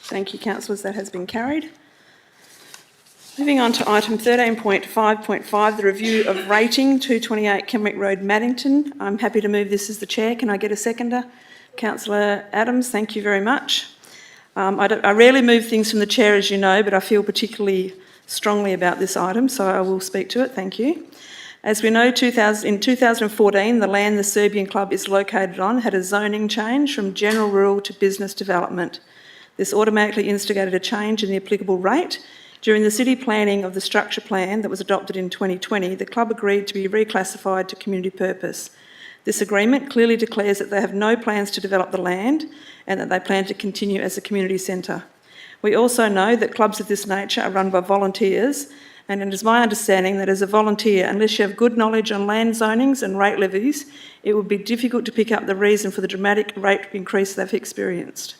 Thank you, councillors. That has been carried. Moving on to item 13.5.5, the review of rating 228 Kenwick Road, Maddington. I'm happy to move this as the chair. Can I get a seconder? Councillor Adams, thank you very much. I rarely move things from the chair, as you know, but I feel particularly strongly about this item, so I will speak to it. Thank you. As we know, in 2014, the land the Serbian Club is located on had a zoning change from general rural to business development. This automatically instigated a change in the applicable rate. During the city planning of the structure plan that was adopted in 2020, the club agreed to be reclassified to community purpose. This agreement clearly declares that they have no plans to develop the land and that they plan to continue as a community centre. We also know that clubs of this nature are run by volunteers, and it is my understanding that as a volunteer, unless you have good knowledge on land zonings and rate levies, it would be difficult to pick up the reason for the dramatic rate increase they've experienced.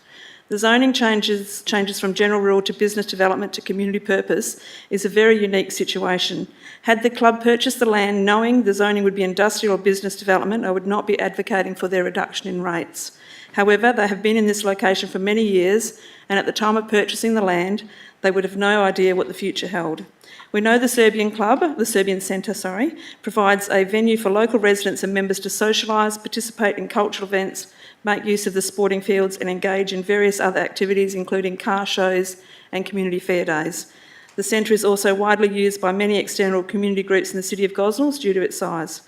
The zoning changes from general rural to business development to community purpose is a very unique situation. Had the club purchased the land knowing the zoning would be industrial or business development, I would not be advocating for their reduction in rates. However, they have been in this location for many years, and at the time of purchasing the land, they would have no idea what the future held. We know the Serbian Centre, provides a venue for local residents and members to socialise, participate in cultural events, make use of the sporting fields and engage in various other activities, including car shows and community fair days. The centre is also widely used by many external community groups in the city of Gosnells due to its size.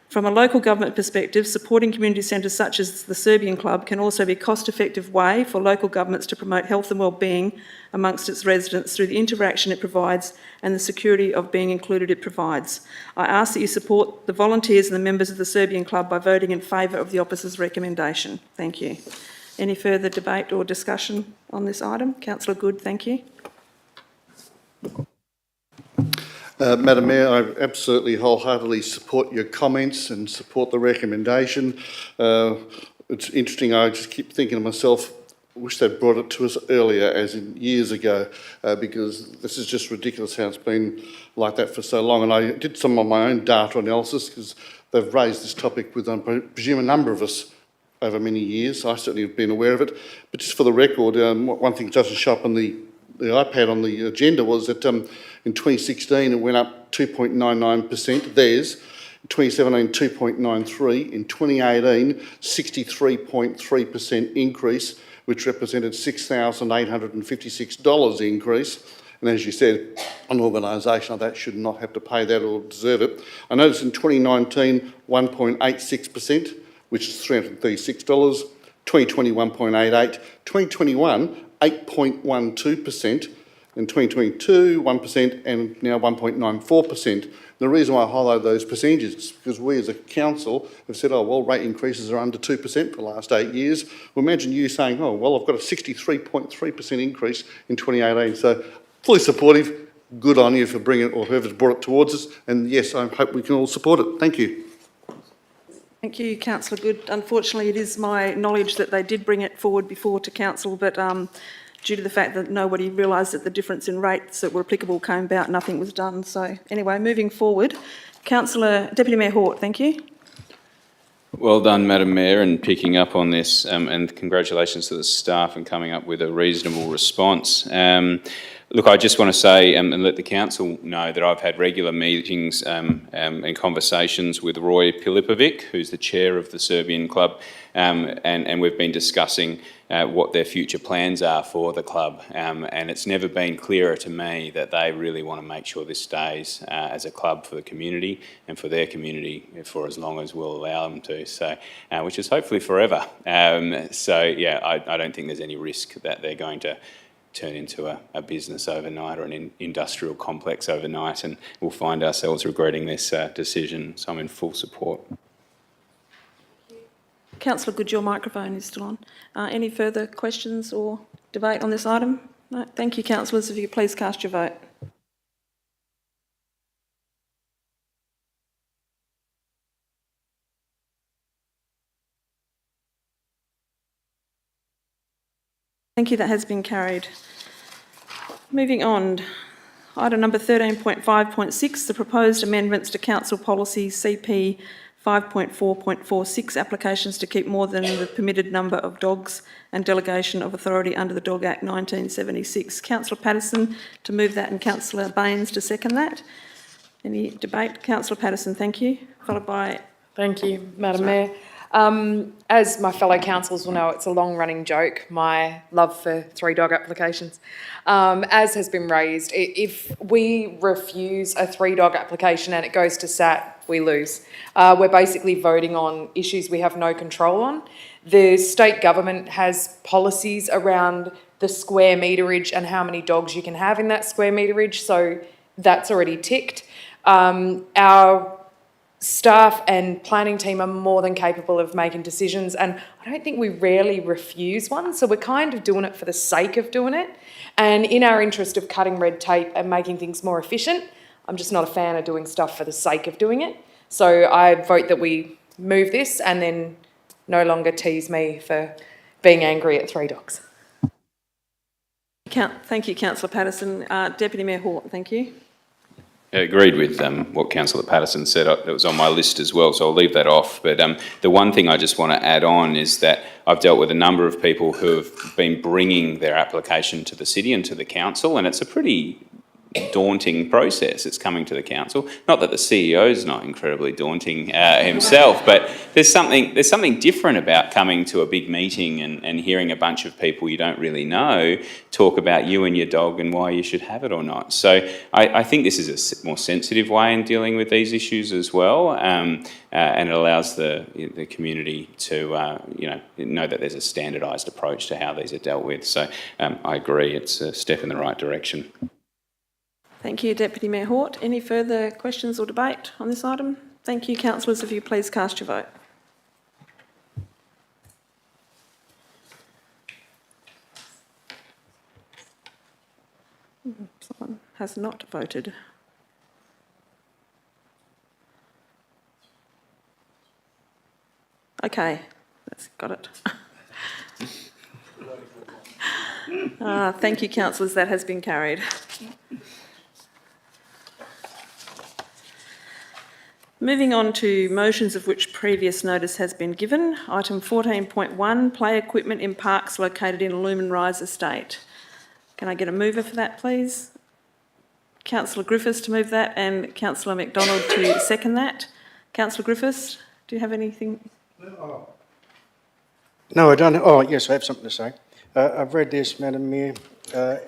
From a local government perspective, supporting community centres such as the Serbian Club can also be a cost-effective way for local governments to promote health and wellbeing amongst its residents through the interaction it provides and the security of being included it provides. I ask that you support the volunteers and the members of the Serbian Club by voting in favour of the officer's recommendation. Thank you. Any further debate or discussion on this item? Councillor Good, thank you. Madam Mayor, I absolutely wholeheartedly support your comments and support the recommendation. It's interesting, I just keep thinking to myself, I wish they'd brought it to us earlier, as in years ago, because this is just ridiculous how it's been like that for so long. And I did some of my own data analysis because they've raised this topic with, I presume, a number of us over many years. I certainly have been aware of it. But just for the record, one thing that doesn't show up on the iPad on the agenda was that In 2016, it went up 2.99%, theirs. In 2017, 2.93%. In 2018, 63.3% increase, which represented $6,856 increase. And as you said, an organisation like that should not have to pay that or deserve it. I noticed in 2019, 1.86%, which is $336. 2020, 1.88%. 2021, 8.12%. In 2022, 1%, and now 1.94%. The reason why I highlight those percentages is because we as a council have said, oh, well, rate increases are under 2% for the last 8 years. Well, imagine you saying, oh, well, I've got a 63.3% increase in 2018. So fully supportive, good on you for bringing it, or whoever's brought it towards us. And yes, I hope we can all support it. Thank you. Thank you, Councillor Good. Unfortunately, it is my knowledge that they did bring it forward before to council, but due to the fact that nobody realised that the difference in rates that were applicable came about, nothing was done. So anyway, moving forward, Deputy Mayor Hort, thank you. Well done, Madam Mayor, in picking up on this, and congratulations to the staff in coming up with a reasonable response. Look, I just want to say and let the council know that I've had regular meetings and conversations with Roy Pilipovic, who's the chair of the Serbian club, and we've been discussing what their future plans are for the club. And it's never been clearer to me that they really want to make sure this stays as a club for the community and for their community for as long as we'll allow them to. So, which is hopefully forever. So yeah, I don't think there's any risk that they're going to turn into a business overnight or an industrial complex overnight, and we'll find ourselves regretting this decision. So I'm in full support. Councillor Good, your microphone is still on. Any further questions or debate on this item? No. Thank you, councillors. If you could please cast your vote. Thank you, that has been carried. Moving on, item number 13.5.6, the proposed amendments to Council Policy CP 5.4.46, applications to keep more than the permitted number of dogs and delegation of authority under the Dog Act 1976. Councillor Patterson to move that and Councillor Baines to second that. Any debate? Councillor Patterson, thank you. Followed by... Thank you, Madam Mayor. As my fellow councillors will know, it's a long-running joke, my love for 3-dog applications. As has been raised, if we refuse a 3-dog application and it goes to SAT, we lose. We're basically voting on issues we have no control on. The state government has policies around the square meterage and how many dogs you can have in that square meterage, so that's already ticked. Our staff and planning team are more than capable of making decisions, and I don't think we rarely refuse one, so we're kind of doing it for the sake of doing it. And in our interest of cutting red tape and making things more efficient, I'm just not a fan of doing stuff for the sake of doing it. So I vote that we move this and then no longer tease me for being angry at 3 dogs. Thank you, Councillor Patterson. Deputy Mayor Hort, thank you. Agreed with what Councillor Patterson said. That was on my list as well, so I'll leave that off. But the one thing I just want to add on is that I've dealt with a number of people who have been bringing their application to the city and to the council, and it's a pretty daunting process. It's coming to the council. Not that the CEO is not incredibly daunting himself, but there's something different about coming to a big meeting and hearing a bunch of people you don't really know talk about you and your dog and why you should have it or not. So I think this is a more sensitive way in dealing with these issues as well, and it allows the community to know that there's a standardised approach to how these are dealt with. So I agree, it's a step in the right direction. Thank you, Deputy Mayor Hort. Any further questions or debate on this item? Thank you, councillors. If you please cast your vote. Someone has not voted. Okay, that's got it. Thank you, councillors. That has been carried. Moving on to motions of which previous notice has been given. Item 14.1, play equipment in parks located in Lumen Rise Estate. Can I get a mover for that, please? Councillor Griffiths to move that and Councillor McDonald to second that. Councillor Griffiths, do you have anything? No, I don't. Oh, yes, I have something to say. I've read this, Madam Mayor,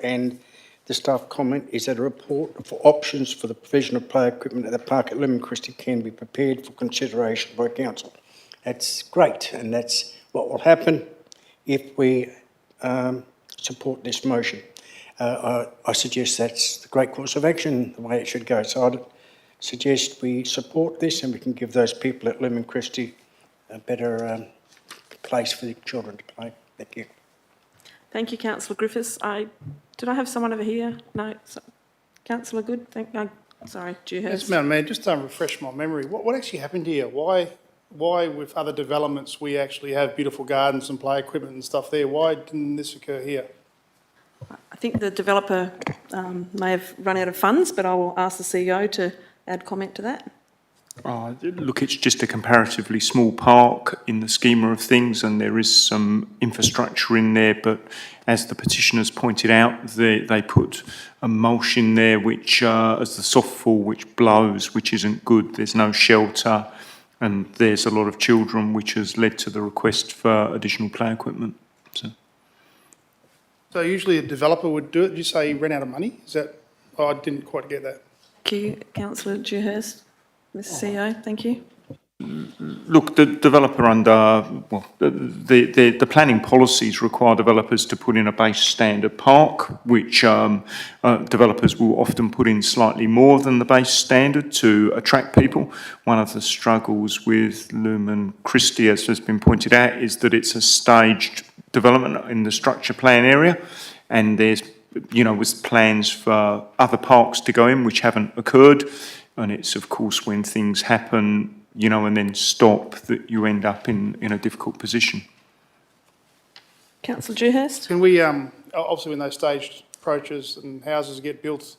and the staff comment is that a report for options for the provision of play equipment at the park at Lumen Christie can be prepared for consideration by council. That's great, and that's what will happen if we support this motion. I suggest that's the great course of action, the way it should go. So I'd suggest we support this and we can give those people at Lumen Christie a better place for the children to play. Thank you. Thank you, Councillor Griffiths. Did I have someone over here? No. Councillor Good? Sorry, Dewhurst. Yes, Madam Mayor, just to refresh my memory, what actually happened here? Why with other developments we actually have beautiful gardens and play equipment and stuff there? Why didn't this occur here? I think the developer may have run out of funds, but I will ask the CEO to add comment to that. Look, it's just a comparatively small park in the schema of things, and there is some infrastructure in there, but as the petitioners pointed out, they put a mulch in there which, as the soft fall, which blows, which isn't good. There's no shelter, and there's a lot of children, which has led to the request for additional play equipment. So usually a developer would do it. Did you say he ran out of money? Is that? Oh, I didn't quite get that. Thank you, Councillor Dewhurst. Mr. CEO, thank you. Look, the developer the planning policies require developers to put in a base standard park, which developers will often put in slightly more than the base standard to attract people. One of the struggles with Lumen Christie, as has been pointed out, is that it's a staged development in the structure plan area, and there's, was plans for other parks to go in which haven't occurred. And it's, of course, when things happen, and then stop, that you end up in a difficult position. Councillor Dewhurst. Can we, obviously when those staged approaches and houses get built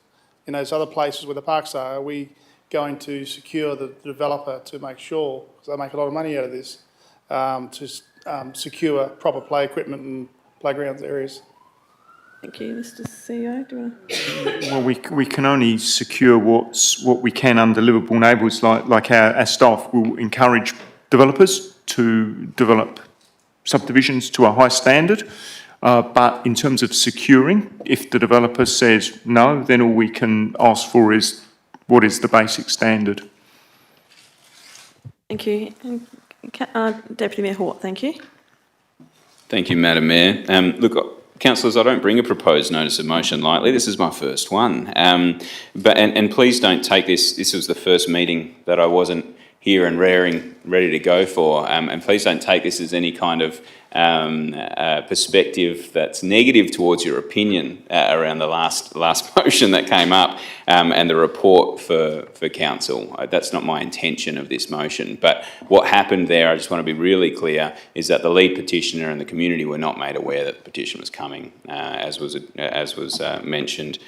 in those other places where the parks are we going to secure the developer to make sure, because they make a lot of money out of this, to secure proper play equipment and playgrounds areas? Thank you, Mr. CEO. Do you want to? Well, we can only secure what we can under livable neighbourhoods. Like our staff will encourage developers to develop subdivisions to a high standard. But in terms of securing, if the developer says no, then all we can ask for is what is the basic standard. Thank you. Deputy Mayor Hort, thank you. Thank you, Madam Mayor. Look, councillors, I don't bring a proposed notice of motion lightly. This is my first one. But please don't take this. This was the first meeting that I wasn't here and ready to go for. And please don't take this as any kind of perspective that's negative towards your opinion around the last motion that came up and the report for council. That's not my intention of this motion. But what happened there, I just want to be really clear, is that the lead petitioner and the community were not made aware that the petition was coming, as was mentioned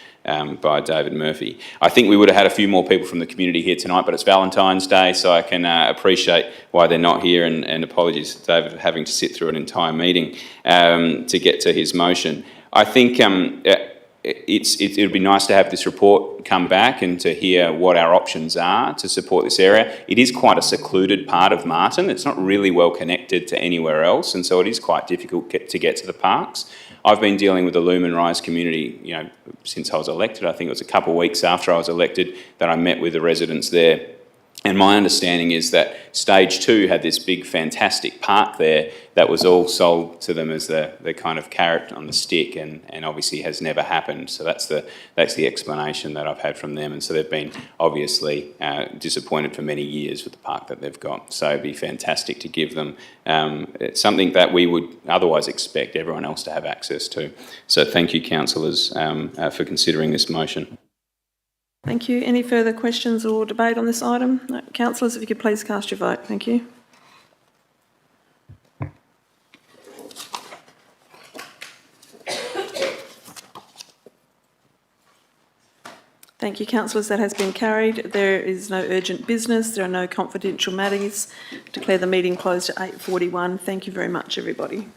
by David Murphy. I think we would have had a few more people from the community here tonight, but it's Valentine's Day, so I can appreciate why they're not here, and apologies to David for having to sit through an entire meeting to get to his motion. I think it would be nice to have this report come back and to hear what our options are to support this area. It is quite a secluded part of Martin. It's not really well connected to anywhere else, and so it is quite difficult to get to the parks. I've been dealing with the Lumen Rise community, since I was elected. I think it was a couple of weeks after I was elected that I met with the residents there. And my understanding is that Stage 2 had this big, fantastic park there that was all sold to them as the kind of carrot on the stick, and obviously has never happened. So that's the explanation that I've had from them. And so they've been obviously disappointed for many years with the park that they've got. So it'd be fantastic to give them something that we would otherwise expect everyone else to have access to. So thank you, councillors, for considering this motion. Thank you. Any further questions or debate on this item? No. Councillors, if you could please cast your vote. Thank you. Thank you, councillors. That has been carried. There is no urgent business. There are no confidential matters. Declare the meeting closed at 8:41. Thank you very much, everybody.